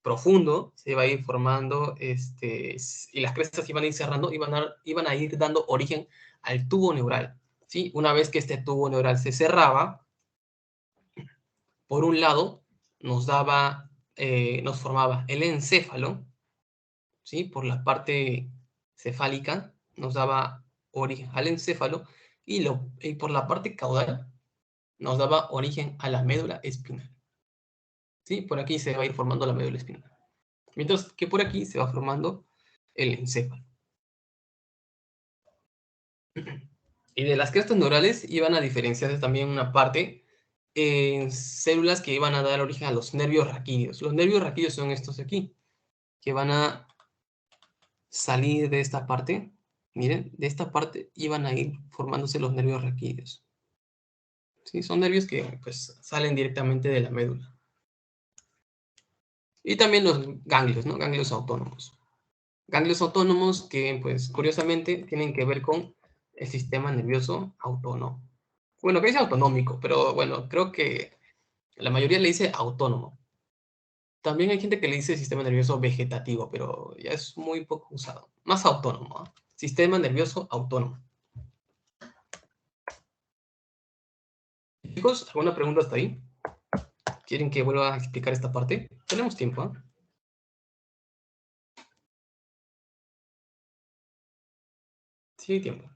profundo, se iba a ir formando, y las crestas iban a ir cerrando, iban a ir dando origen al tubo neural, ¿sí? Una vez que este tubo neural se cerraba, por un lado, nos formaba el encéfalo, ¿sí? Por la parte cefálica, nos daba origen al encéfalo, y por la parte caudal, nos daba origen a la médula espinal, ¿sí? Por aquí se va a ir formando la médula espinal. Mientras que por aquí se va formando el encéfalo. Y de las crestas neurales iban a diferenciarse también una parte en células que iban a dar origen a los nervios raquídeos. Los nervios raquídeos son estos de aquí, que van a salir de esta parte. Miren, de esta parte iban a ir formándose los nervios raquídeos. ¿Sí? Son nervios que pues, salen directamente de la médula. Y también los ganglios, ¿no? Ganglios autónomos. Ganglios autónomos que, pues, curiosamente, tienen que ver con el sistema nervioso autónomo. Bueno, que dice autonómico, pero bueno, creo que la mayoría le dice autónomo. También hay gente que le dice sistema nervioso vegetativo, pero ya es muy poco usado. Más autónomo, ¿eh? Sistema nervioso autónomo. Chicos, ¿alguna pregunta hasta ahí? ¿Quieren que vuelva a explicar esta parte? Tenemos tiempo, ¿eh? Sí, hay tiempo.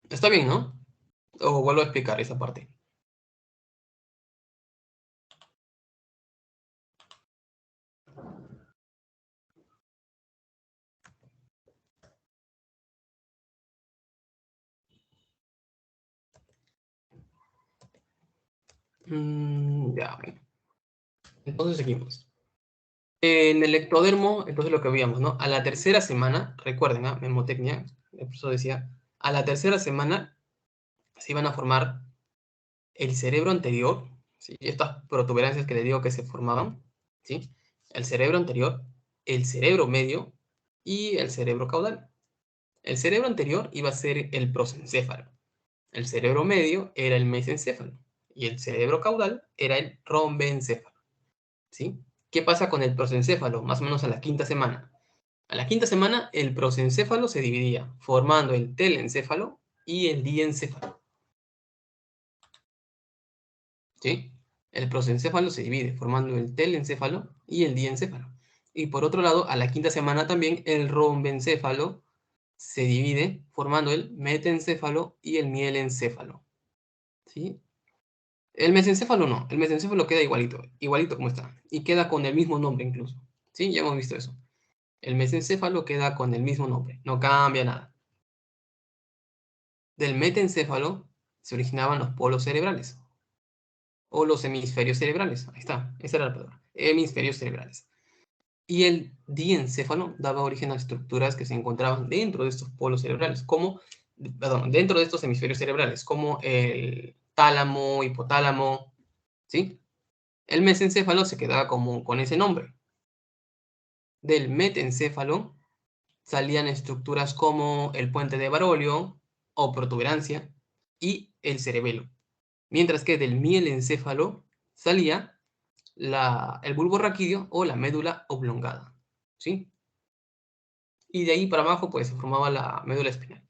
Está bien, ¿no? O vuelvo a explicar esa parte. Ya, bueno. Entonces seguimos. En el ectodermo, entonces lo que veíamos, ¿no? A la tercera semana, recuerden, ¿ah? Memotecnia, por eso decía, a la tercera semana se iban a formar el cerebro anterior, ¿sí? Estas protuberancias que le digo que se formaban, ¿sí? El cerebro anterior, el cerebro medio y el cerebro caudal. El cerebro anterior iba a ser el prosencéfalo, el cerebro medio era el mesencéfalo y el cerebro caudal era el rombencéfalo, ¿sí? ¿Qué pasa con el prosencéfalo? Más o menos a la quinta semana. A la quinta semana, el prosencéfalo se dividía, formando el telencéfalo y el diencéfalo. ¿Sí? El prosencéfalo se divide, formando el telencéfalo y el diencéfalo. Y por otro lado, a la quinta semana también, el rombencéfalo se divide, formando el metencéfalo y el mielencéfalo. ¿Sí? El mesencéfalo no, el mesencéfalo queda igualito, igualito como está. Y queda con el mismo nombre incluso. ¿Sí? Ya hemos visto eso. El mesencéfalo queda con el mismo nombre, no cambia nada. Del metencéfalo se originaban los polos cerebrales o los hemisferios cerebrales. Ahí está, esa era la palabra. Hemisferios cerebrales. Y el diencéfalo daba origen a estructuras que se encontraban dentro de estos polos cerebrales, como, perdón, dentro de estos hemisferios cerebrales, como el tálamo, hipotálamo, ¿sí? El mesencéfalo se quedaba como con ese nombre. Del metencéfalo salían estructuras como el puente de Barolio o protuberancia y el cerebelo. Mientras que del mielencéfalo salía el bulbo raquídeo o la médula oblongada, ¿sí? Y de ahí para abajo pues se formaba la médula espinal.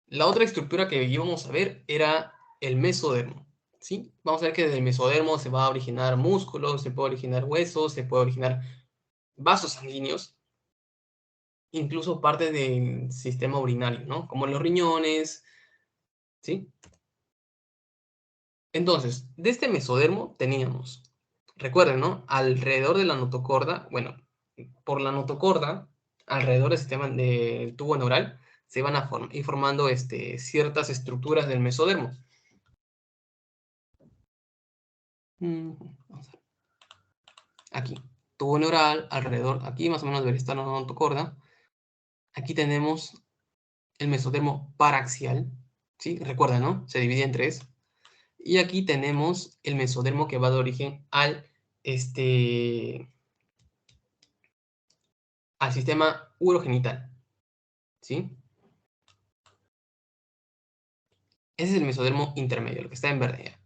La otra estructura que íbamos a ver era el mesodermo, ¿sí? Vamos a ver que desde el mesodermo se va a originar músculos, se puede originar huesos, se puede originar vasos sanguíneos, incluso parte del sistema urinario, ¿no? Como los riñones, ¿sí? Entonces, de este mesodermo teníamos, recuerden, ¿no? Alrededor de la notocorda, bueno, por la notocorda, alrededor del sistema del tubo neural, se van a ir formando ciertas estructuras del mesodermo. Vamos a ver. Aquí, tubo neural, alrededor, aquí más o menos debería estar la notocorda. Aquí tenemos el mesodermo paraxial, ¿sí? Recuerda, ¿no? Se divide en tres. Y aquí tenemos el mesodermo que va de origen al sistema urogenital, ¿sí? Ese es el mesodermo intermedio, lo que está en verde ya.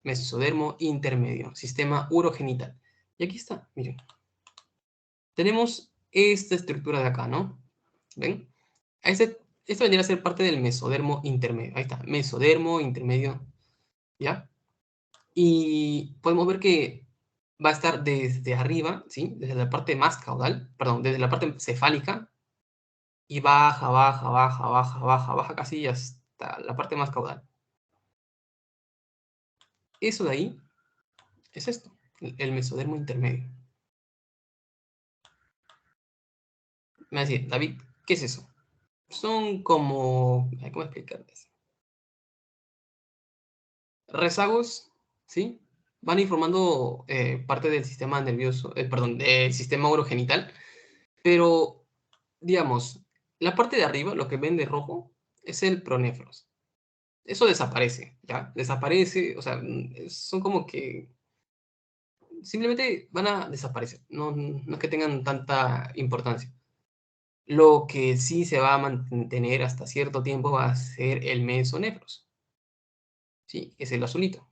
Mesodermo intermedio, sistema urogenital. Y aquí está, miren. Tenemos esta estructura de acá, ¿no? ¿Ven? Esto vendría a ser parte del mesodermo intermedio. Ahí está, mesodermo intermedio, ¿ya? Y podemos ver que va a estar desde arriba, ¿sí? Desde la parte más caudal, perdón, desde la parte cefálica, y baja, baja, baja, baja, baja, baja, casi hasta la parte más caudal. Eso de ahí es esto, el mesodermo intermedio. Me va a decir, David, ¿qué es eso? Son como, ¿cómo explicarles? Rezagos, ¿sí? Van informando parte del sistema nervioso, perdón, del sistema urogenital, pero, digamos, la parte de arriba, lo que ven de rojo, es el pronéfros. Eso desaparece, ¿ya? Desaparece, o sea, son como que simplemente van a desaparecer, no es que tengan tanta importancia. Lo que sí se va a mantener hasta cierto tiempo va a ser el mesonefros, ¿sí? Que es el azulito.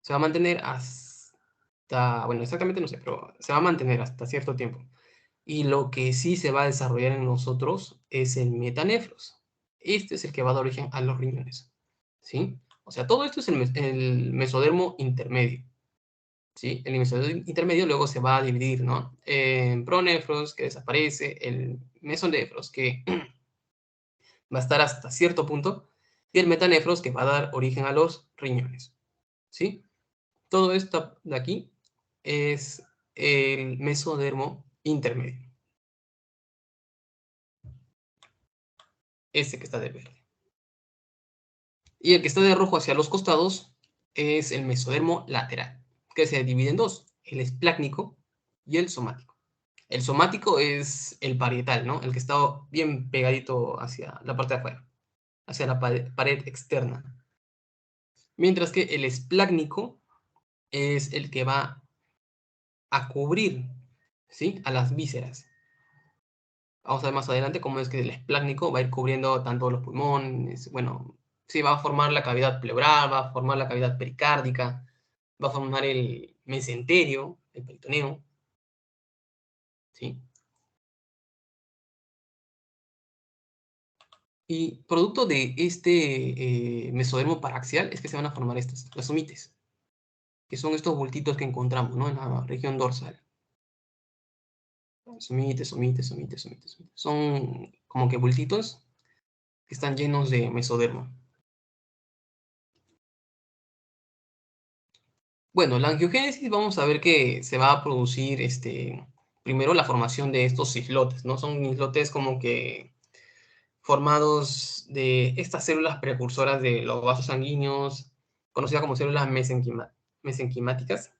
Se va a mantener hasta, bueno, exactamente no sé, pero se va a mantener hasta cierto tiempo. Y lo que sí se va a desarrollar en nosotros es el metanefros. Este es el que va a dar origen a los riñones, ¿sí? O sea, todo esto es el mesodermo intermedio, ¿sí? El mesodermo intermedio luego se va a dividir, ¿no? En pronefros, que desaparece, el mesonefros, que va a estar hasta cierto punto, y el metanefros, que va a dar origen a los riñones, ¿sí? Todo esto de aquí es el mesodermo intermedio, este que está de verde. Y el que está de rojo hacia los costados es el mesodermo lateral, que se divide en dos, el esplácnico y el somático. El somático es el parietal, ¿no? El que está bien pegadito hacia la parte de afuera, hacia la pared externa. Mientras que el esplácnico es el que va a cubrir, ¿sí? A las vísceras. Vamos a ver más adelante cómo es que el esplácnico va a ir cubriendo tanto los pulmones, bueno, sí, va a formar la cavidad pleural, va a formar la cavidad pericárdica, va a formar el mesenterio, el peritoneo, ¿sí? Y producto de este mesodermo paraxial es que se van a formar estas, las somites, que son estos bultitos que encontramos, ¿no? En la región dorsal. Somites, somites, somites, somites, somites. Son como que bultitos que están llenos de mesodermo. Bueno, la angiogénesis vamos a ver que se va a producir primero la formación de estos islotes, ¿no? Son islotes como que formados de estas células precursoras de los vasos sanguíneos, conocidas como células mesenquimáticas,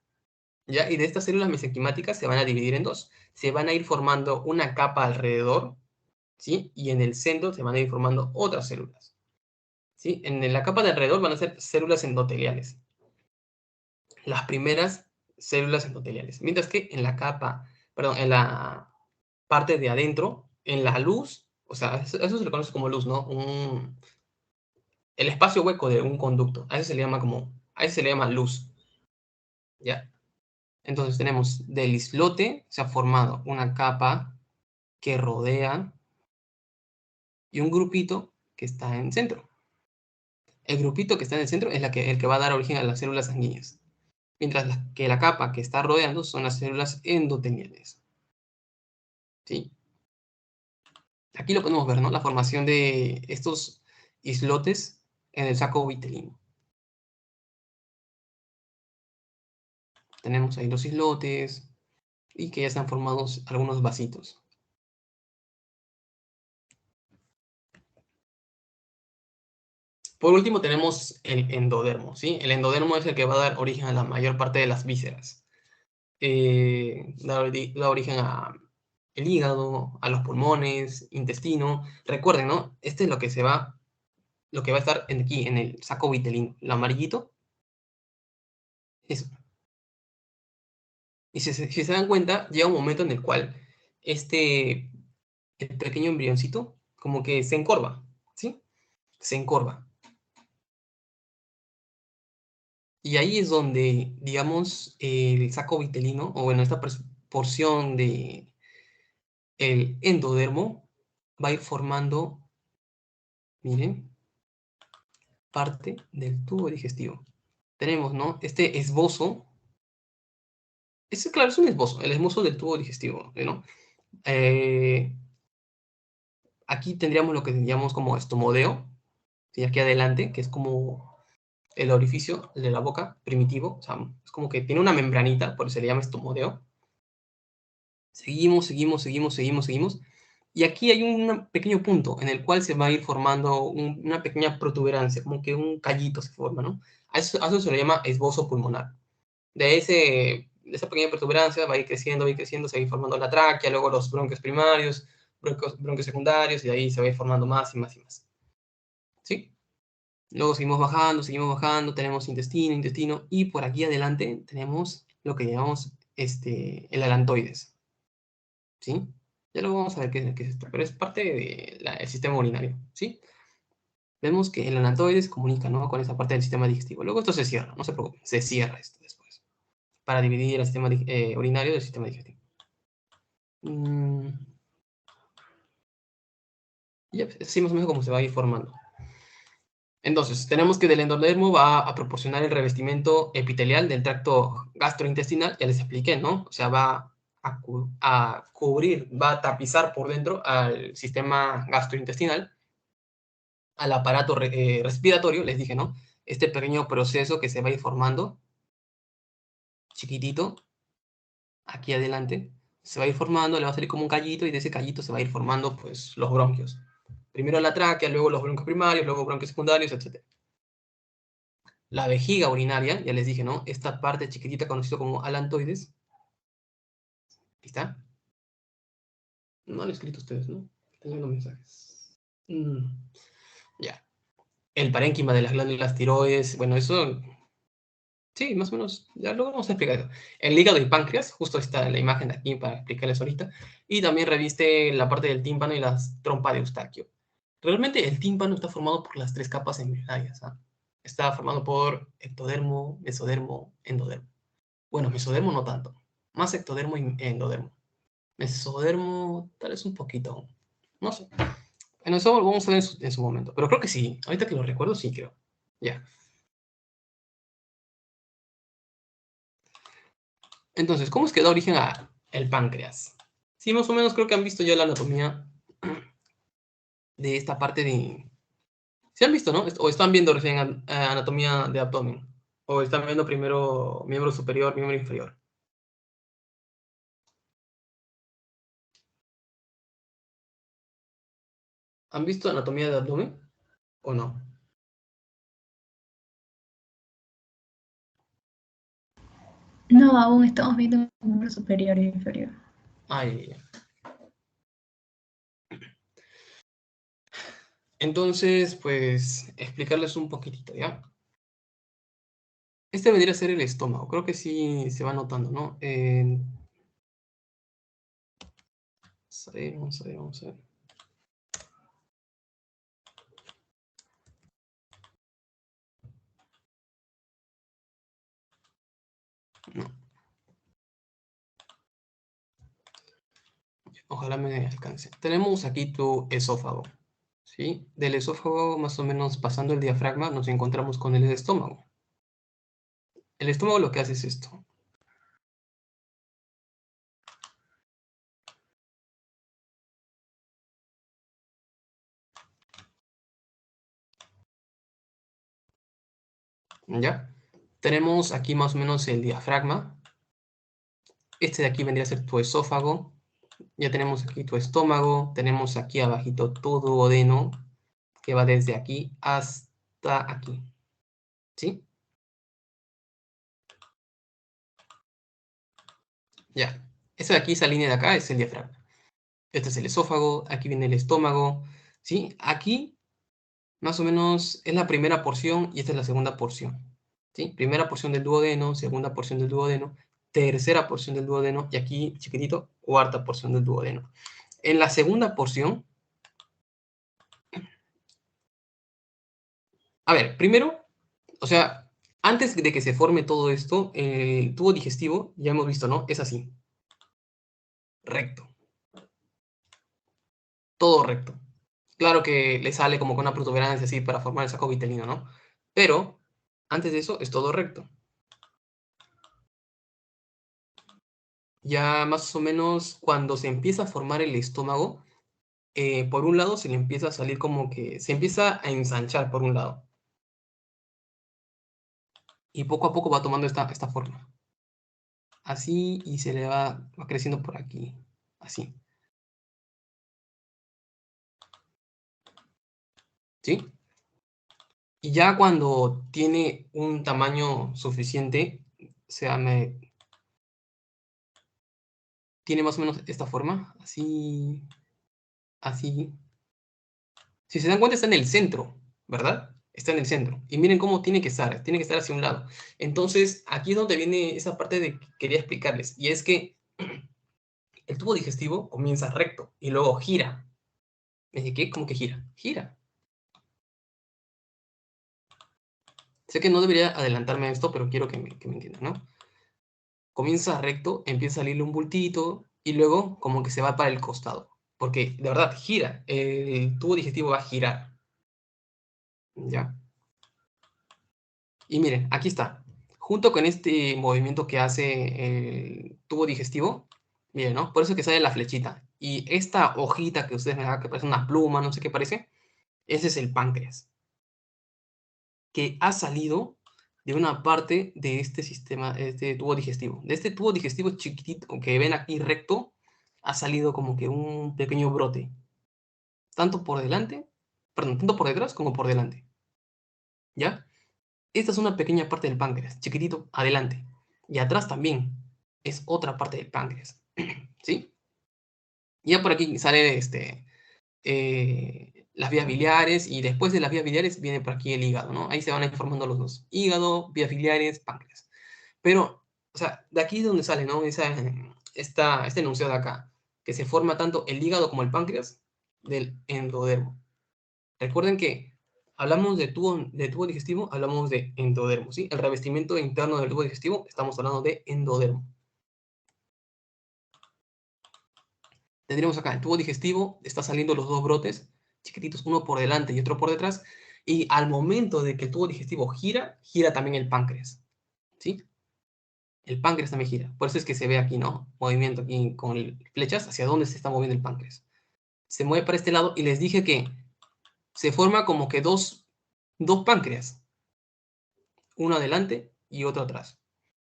¿ya? Y de estas células mesenquimáticas se van a dividir en dos. Se van a ir formando una capa alrededor, ¿sí? Y en el centro se van a ir formando otras células, ¿sí? En la capa de alrededor van a ser células endoteliales, las primeras células endoteliales. Mientras que en la capa, perdón, en la parte de adentro, en la luz, o sea, eso se le conoce como luz, ¿no? El espacio hueco de un conducto, a eso se le llama a eso se le llama luz, ¿ya? Entonces tenemos del islote, se ha formado una capa que rodea y un grupito que está en el centro. El grupito que está en el centro es el que va a dar origen a las células sanguíneas, mientras que la capa que está rodeando son las células endoteliales, ¿sí? Aquí lo podemos ver, ¿no? La formación de estos islotes en el saco vitelino. Tenemos ahí los islotes y que ya están formados algunos vasitos. Por último tenemos el endodermo, ¿sí? El endodermo es el que va a dar origen a la mayor parte de las vísceras. Da origen a el hígado, a los pulmones, intestino. Recuerden, ¿no? Este es lo que va a estar aquí, en el saco vitelino. Lo amarillito, eso. Y si se dan cuenta, llega un momento en el cual el pequeño embrioncito como que se encorva, ¿sí? Se encorva. Y ahí es donde, digamos, el saco vitelino, o bueno, esta porción de el endodermo va a ir formando, miren, parte del tubo digestivo. Tenemos, ¿no? Este esbozo Claro, es un esbozo, el esbozo del tubo digestivo, ¿no? Aquí tendríamos lo que tendríamos como estomodeo, y aquí adelante, que es como el orificio de la boca primitivo, o sea, es como que tiene una membranita, por eso se le llama estomodeo. Seguimos. Y aquí hay un pequeño punto en el cual se va a ir formando una pequeña protuberancia, como que un callito se forma, ¿no? A eso se le llama esbozo pulmonar. De esa pequeña protuberancia va a ir creciendo, se va a ir formando la tráquea, luego los bronquios primarios, bronquios secundarios, y de ahí se va a ir formando más y más y más. ¿Sí? Luego seguimos bajando, tenemos intestino, y por aquí adelante tenemos lo que llamamos el alantoides. ¿Sí? Ya luego vamos a ver qué es esto, pero es parte del sistema urinario, ¿sí? Vemos que el alantoides se comunica, ¿no?, con esa parte del sistema digestivo. Luego esto se cierra, no se preocupen, se cierra esto después, para dividir el sistema urinario del sistema digestivo. Y así más o menos como se va a ir formando. Entonces, tenemos que del endodermo va a proporcionar el revestimiento epitelial del tracto gastrointestinal, ya les expliqué, ¿no? O sea, va a cubrir, va a tapizar por dentro al sistema gastrointestinal, al aparato respiratorio, les dije, ¿no? Este pequeño proceso que se va a ir formando, chiquitito, aquí adelante, se va a ir formando, le va a salir como un callito, y de ese callito se va a ir formando, pues, los bronquios. Primero la tráquea, luego los bronquios primarios, luego bronquios secundarios, etc. La vejiga urinaria, ya les dije, ¿no? Esta parte chiquitita conocida como alantoides. Ahí está. No han escrito ustedes, ¿no? Están viendo mensajes. Ya. El parénquima de las glándulas tiroides, bueno, eso, sí, más o menos, ya lo vamos a explicar eso. El hígado y páncreas, justo está la imagen de aquí para explicarles ahorita. Y también reviste la parte del tímpano y la trompa de Eustaquio. Realmente el tímpano está formado por las tres capas embrionarias, ¿ah? Está formado por ectodermo, mesodermo, endodermo. Bueno, mesodermo no tanto. Más ectodermo y endodermo. Mesodermo, tal vez un poquito. No sé. Bueno, eso lo vamos a ver en su momento. Pero creo que sí. Ahorita que lo recuerdo, sí creo. Ya. Entonces, ¿cómo es que da origen a el páncreas? Sí, más o menos creo que han visto ya la anatomía de esta parte de... ¿Sí han visto, no? O están viendo recién anatomía de abdomen. O están viendo primero miembro superior, miembro inferior. ¿Han visto anatomía de abdomen o no? No, aún estamos viendo un miembro superior e inferior. Ay. Entonces, pues, explicarles un poquitito, ¿ya? Este vendría a ser el estómago. Creo que sí se va notando, ¿no? Vamos a ver. No. Ojalá me alcance. Tenemos aquí tu esófago, ¿sí? Del esófago, más o menos pasando el diafragma, nos encontramos con el estómago. El estómago lo que hace es esto. ¿Ya? Tenemos aquí más o menos el diafragma. Este de aquí vendría a ser tu esófago. Ya tenemos aquí tu estómago. Tenemos aquí abajito tu duodeno, que va desde aquí hasta aquí. ¿Sí? Ya. Esa de aquí, esa línea de acá, es el diafragma. Este es el esófago, aquí viene el estómago, ¿sí? Aquí, más o menos, es la primera porción y esta es la segunda porción, ¿sí? Primera porción del duodeno, segunda porción del duodeno, tercera porción del duodeno, y aquí, chiquitito, cuarta porción del duodeno. En la segunda porción, a ver, primero, o sea, antes de que se forme todo esto, el tubo digestivo, ya hemos visto, ¿no? Es así, recto, todo recto. Claro que le sale como con una protuberancia así para formar el saco vitelino, ¿no? Pero antes de eso es todo recto. Ya más o menos cuando se empieza a formar el estómago, por un lado se le empieza a salir como que se empieza a ensanchar por un lado. Y poco a poco va tomando esta forma. Así y se le va creciendo por aquí. Así. ¿Sí? Y ya cuando tiene un tamaño suficiente, o sea, tiene más o menos esta forma. Así. Así. Si se dan cuenta, está en el centro, ¿verdad? Está en el centro. Y miren cómo tiene que estar hacia un lado. Entonces, aquí es donde viene esa parte de que quería explicarles. Y es que el tubo digestivo comienza recto y luego gira. Me dije, ¿qué? ¿Cómo que gira? Gira. Sé que no debería adelantarme a esto, pero quiero que me entiendan, ¿no? Comienza recto, empieza a salirle un bultito y luego como que se va para el costado. Porque de verdad gira. El tubo digestivo va a girar. ¿Ya? Y miren, aquí está. Junto con este movimiento que hace el tubo digestivo, miren, ¿no? Por eso es que sale la flechita. Y esta hojita que ustedes me dan, que parece una pluma, no sé qué parece, ese es el páncreas, que ha salido de una parte de este sistema, este tubo digestivo. De este tubo digestivo chiquitito que ven aquí recto, ha salido como que un pequeño brote, tanto por delante, perdón, tanto por detrás como por delante. ¿Ya? Esta es una pequeña parte del páncreas, chiquitito, adelante. Y atrás también es otra parte del páncreas. ¿Sí? Y ya por aquí sale las vías biliares y después de las vías biliares viene por aquí el hígado, ¿no? Ahí se van a ir formando los dos. Hígado, vías biliares, páncreas. Pero, o sea, de aquí es donde sale, ¿no? Este enunciado de acá, que se forma tanto el hígado como el páncreas del endodermo. Recuerden que hablamos de tubo digestivo, hablamos de endodermo, ¿sí? El revestimiento interno del tubo digestivo, estamos hablando de endodermo. Tendríamos acá el tubo digestivo, está saliendo los dos brotes, chiquititos, uno por delante y otro por detrás, y al momento de que el tubo digestivo gira, gira también el páncreas, ¿sí? El páncreas también gira, por eso es que se ve aquí, ¿no? Movimiento aquí con flechas hacia dónde se está moviendo el páncreas. Se mueve para este lado y les dije que se forma como que dos páncreas, uno adelante y otro atrás.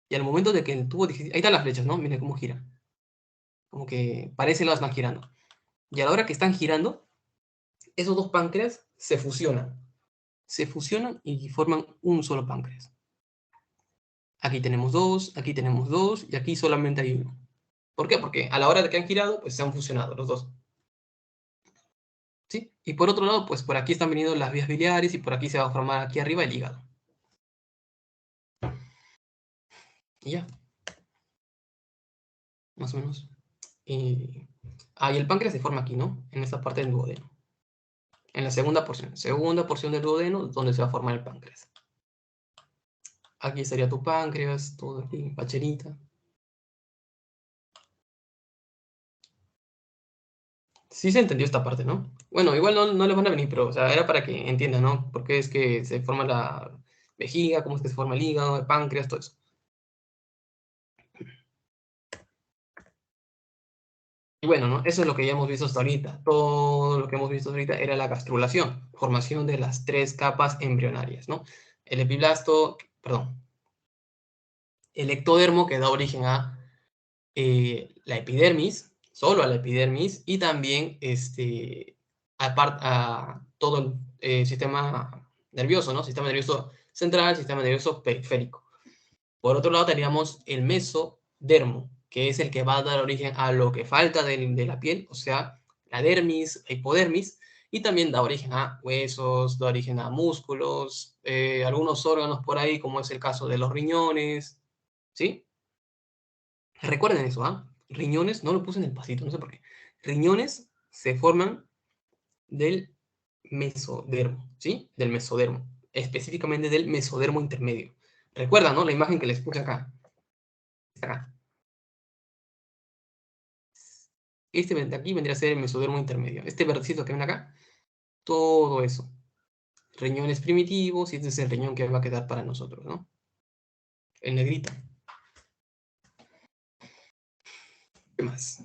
Y al momento de que el tubo digestivo, ahí están las flechas, ¿no? Miren cómo gira. Como que parece que están girando. Y a la hora que están girando, esos dos páncreas se fusionan. Se fusionan y forman un solo páncreas. Aquí tenemos dos y aquí solamente hay uno. ¿Por qué? Porque a la hora de que han girado, pues se han fusionado los dos. ¿Sí? Y por otro lado, pues por aquí están viniendo las vías biliares y por aquí se va a formar aquí arriba el hígado. Y ya, más o menos. Y el páncreas se forma aquí, ¿no? En esta parte del duodeno. En la segunda porción del duodeno, donde se va a formar el páncreas. Aquí estaría tu páncreas, todo aquí, pacherita. Sí se entendió esta parte, ¿no? Bueno, igual no les van a venir, pero o sea, era para que entiendan, ¿no? Por qué es que se forma la vejiga, cómo es que se forma el hígado, el páncreas, todo eso. Y bueno, ¿no? Eso es lo que ya hemos visto hasta ahorita. Todo lo que hemos visto ahorita era la gastrulación, formación de las tres capas embrionarias, ¿no? El epiblasto, perdón, el ectodermo que da origen a la epidermis, solo a la epidermis, y también a todo el sistema nervioso, ¿no? Sistema nervioso central, sistema nervioso periférico. Por otro lado, teníamos el mesodermo, que es el que va a dar origen a lo que falta de la piel, o sea, la dermis, la hipodermis, y también da origen a huesos, da origen a músculos, algunos órganos por ahí, como es el caso de los riñones, ¿sí? Recuerden eso, ¿ah? Riñones, no lo puse en el pasito, no sé por qué. Riñones se forman del mesodermo, ¿sí? Del mesodermo, específicamente del mesodermo intermedio. Recuerdan, ¿no? La imagen que les puse acá. Está acá. De aquí vendría a ser el mesodermo intermedio. Este verdecito que ven acá, todo eso. Riñones primitivos, y este es el riñón que va a quedar para nosotros, ¿no? El negrito. ¿Qué más?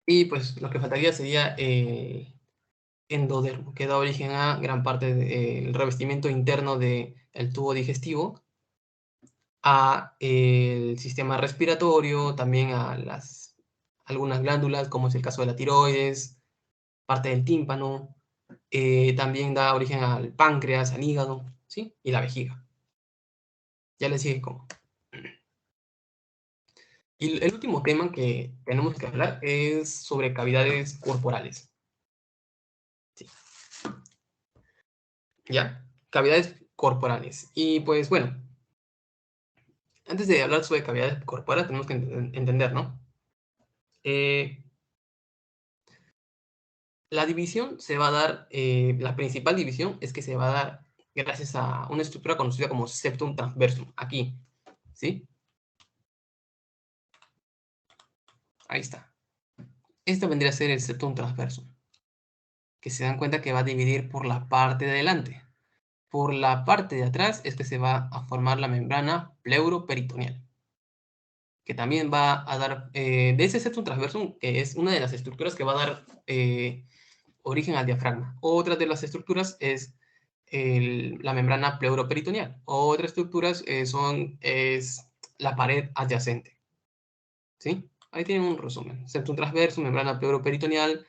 Y pues lo que faltaría sería el endodermo, que da origen a gran parte del revestimiento interno del tubo digestivo, a el sistema respiratorio, también a algunas glándulas, como es el caso de la tiroides, parte del tímpano, también da origen al páncreas, al hígado, ¿sí? Y la vejiga. Ya les sigue cómo. Y el último tema que tenemos que hablar es sobre cavidades corporales. Sí. ¿Ya? Cavidades corporales. Y pues bueno, antes de hablar sobre cavidades corporales tenemos que entender, ¿no? La división se va a dar, la principal división es que se va a dar gracias a una estructura conocida como septum transversum, aquí, ¿sí? Ahí está. Esta vendría a ser el septum transversum, que se dan cuenta que va a dividir por la parte de adelante. Por la parte de atrás es que se va a formar la membrana pleuroperitoneal, que también va a dar, de ese septum transversum, que es una de las estructuras que va a dar origen al diafragma. Otra de las estructuras es la membrana pleuroperitoneal. Otras estructuras es la pared adyacente. ¿Sí? Ahí tienen un resumen. Septum transverso, membrana pleuroperitoneal,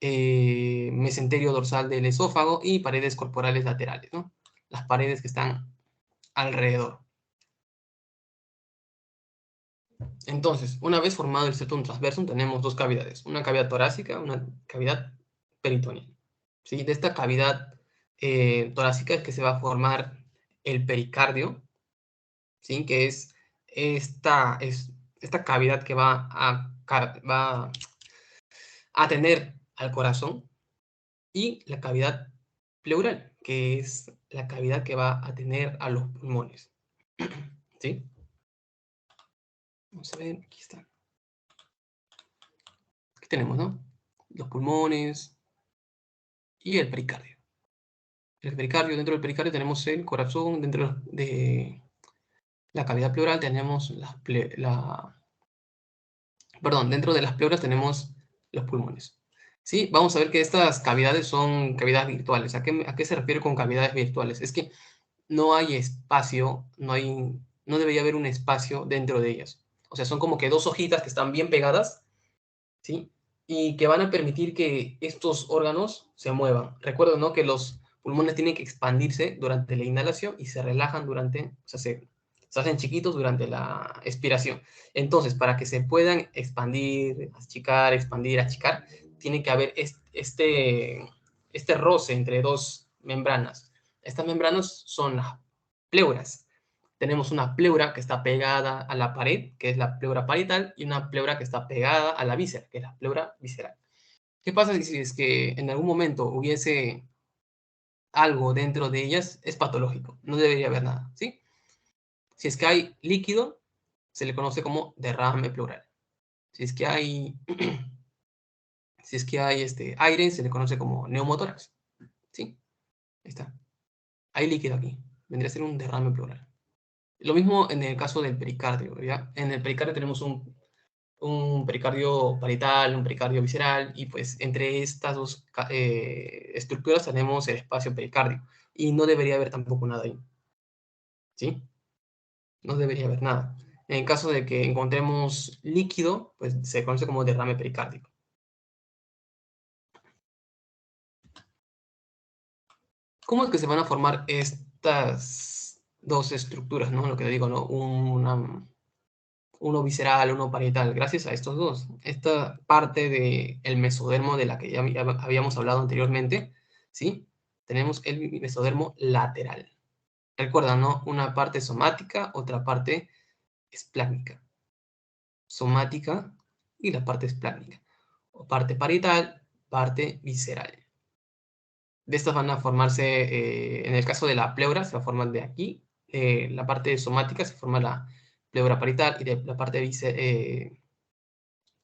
mesenterio dorsal del esófago y paredes corporales laterales, ¿no? Las paredes que están alrededor. Entonces, una vez formado el septum transversum, tenemos dos cavidades. Una cavidad torácica, una cavidad peritoneal. ¿Sí? De esta cavidad torácica es que se va a formar el pericardio, ¿sí? Que es esta cavidad que va a tener al corazón, y la cavidad pleural, que es la cavidad que va a tener a los pulmones. ¿Sí? Vamos a ver, aquí está. Aquí tenemos, ¿no? Los pulmones y el pericardio. El pericardio, dentro del pericardio tenemos el corazón, dentro de la cavidad pleural tenemos perdón, dentro de las pleuras tenemos los pulmones. ¿Sí? Vamos a ver que estas cavidades son cavidades virtuales. ¿A qué se refiere con cavidades virtuales? Es que no hay espacio, no debería haber un espacio dentro de ellas. O sea, son como que dos hojitas que están bien pegadas, ¿sí? Y que van a permitir que estos órganos se muevan. Recuerden, ¿no? Que los pulmones tienen que expandirse durante la inhalación y se relajan durante, o sea, se hacen chiquitos durante la expiración. Entonces, para que se puedan expandir, achicar, expandir, achicar, tiene que haber este roce entre dos membranas. Estas membranas son las pleuras. Tenemos una pleura que está pegada a la pared, que es la pleura parietal, y una pleura que está pegada a la víscera, que es la pleura visceral. ¿Qué pasa si es que en algún momento hubiese algo dentro de ellas? Es patológico, no debería haber nada, ¿sí? Si es que hay líquido, se le conoce como derrame pleural. Si es que hay, si es que hay aire, se le conoce como neumotórax, ¿sí? Ahí está. Hay líquido aquí, vendría a ser un derrame pleural. Lo mismo en el caso del pericardio, ¿ya? En el pericardio tenemos un pericardio parietal, un pericardio visceral, y pues entre estas dos estructuras tenemos el espacio pericardio, y no debería haber tampoco nada ahí, ¿sí? No debería haber nada. En caso de que encontremos líquido, pues se conoce como derrame pericárdico. ¿Cómo es que se van a formar estas dos estructuras, ¿no? Lo que te digo, ¿no? Uno visceral, uno parietal, gracias a estos dos. Esta parte del mesodermo de la que ya habíamos hablado anteriormente, ¿sí? Tenemos el mesodermo lateral. Recuerda, ¿no? Una parte somática, otra parte esplácnica. Somática y la parte esplácnica. O parte parietal, parte visceral. De estas van a formarse, en el caso de la pleura, se va a formar de aquí. La parte somática se forma la pleura parietal, y de la parte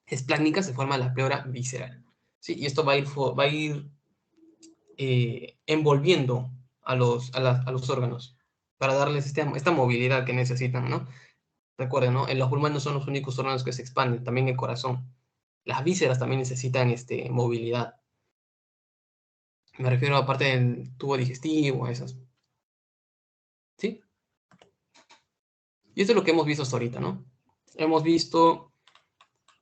esplácnica se forma la pleura visceral. ¿Sí? Y esto va a ir envolviendo a los órganos para darles esta movilidad que necesitan, ¿no? Recuerden, ¿no? Los pulmones no son los únicos órganos que se expanden, también el corazón. Las vísceras también necesitan movilidad. Me refiero a parte del tubo digestivo, a esas. ¿Sí? Y esto es lo que hemos visto hasta ahorita, ¿no? Hemos visto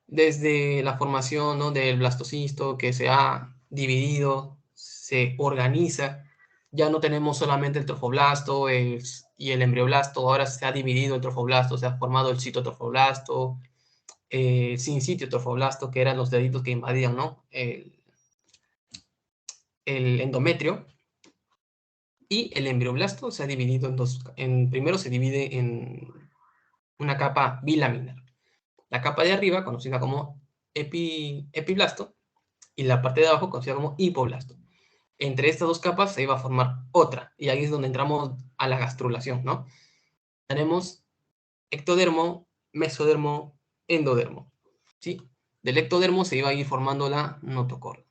desde la formación, ¿no?, del blastocisto, que se ha dividido, se organiza. Ya no tenemos solamente el trofoblasto y el embrioblasto, ahora se ha dividido el trofoblasto, se ha formado el citotrofoblasto, sin sitio trofoblasto, que eran los deditos que invadían, ¿no?, el endometrio. Y el embrioblasto se ha dividido en dos. Primero se divide en una capa bilaminar. La capa de arriba, conocida como epiblasto, y la parte de abajo, conocida como hipoblasto. Entre estas dos capas se iba a formar otra, y ahí es donde entramos a la gastrulación, ¿no? Tenemos ectodermo, mesodermo, endodermo, ¿sí? Del ectodermo se iba a ir formando la notocorda.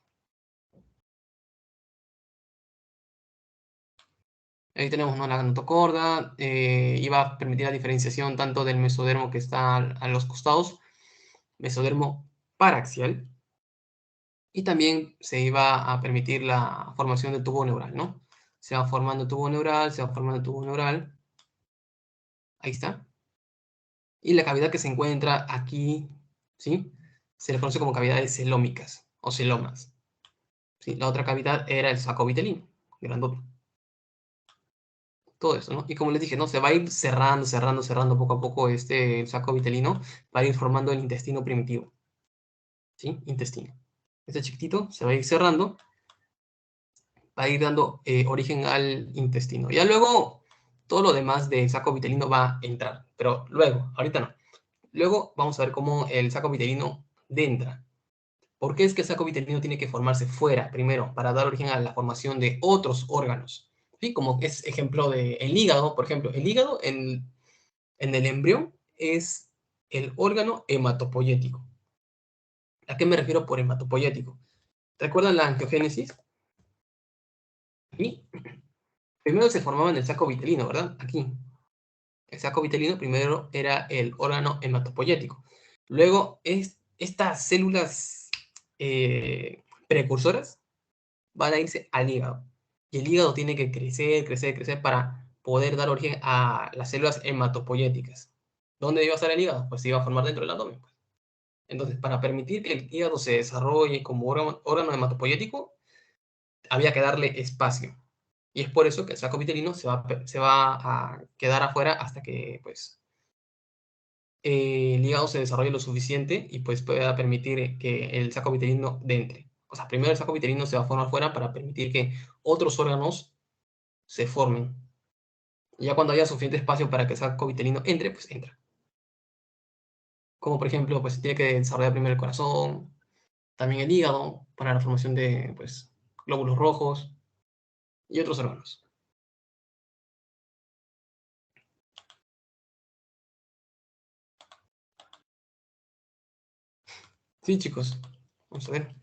Ahí tenemos, ¿no?, la notocorda, iba a permitir la diferenciación tanto del mesodermo que está a los costados, mesodermo paraxial, y también se iba a permitir la formación del tubo neural, ¿no? Se va formando el tubo neural, se va formando el tubo neural, ahí está. Y la cavidad que se encuentra aquí, ¿sí?, se le conoce como cavidades celómicas o celomas, ¿sí? La otra cavidad era el saco vitelino, grandote. Todo eso, ¿no? Y como les dije, ¿no?, se va a ir cerrando, cerrando, cerrando poco a poco el saco vitelino para ir formando el intestino primitivo, ¿sí? Intestino. Este chiquitito se va a ir cerrando, va a ir dando origen al intestino. Ya luego, todo lo demás del saco vitelino va a entrar, pero luego, ahorita no. Luego vamos a ver cómo el saco vitelino entra. ¿Por qué es que el saco vitelino tiene que formarse fuera primero para dar origen a la formación de otros órganos? ¿Sí? Como es ejemplo del hígado, por ejemplo. El hígado en el embrión es el órgano hematopoyético. ¿A qué me refiero por hematopoyético? ¿Recuerdan la angiogénesis? Aquí. Primero se formaba en el saco vitelino, ¿verdad? Aquí. El saco vitelino primero era el órgano hematopoyético. Luego, estas células precursoras van a irse al hígado. Y el hígado tiene que crecer, crecer, crecer para poder dar origen a las células hematopoyéticas. ¿Dónde iba a estar el hígado? Pues se iba a formar dentro del abdomen. Entonces, para permitir que el hígado se desarrolle como órgano hematopoyético, había que darle espacio. Y es por eso que el saco vitelino se va a quedar afuera hasta que, pues, el hígado se desarrolle lo suficiente y pues pueda permitir que el saco vitelino entre. O sea, primero el saco vitelino se va a formar fuera para permitir que otros órganos se formen. Y ya cuando haya suficiente espacio para que el saco vitelino entre, pues entra. Como por ejemplo, pues se tiene que desarrollar primero el corazón, también el hígado para la formación de, pues, glóbulos rojos y otros órganos. Sí, chicos, vamos a ver.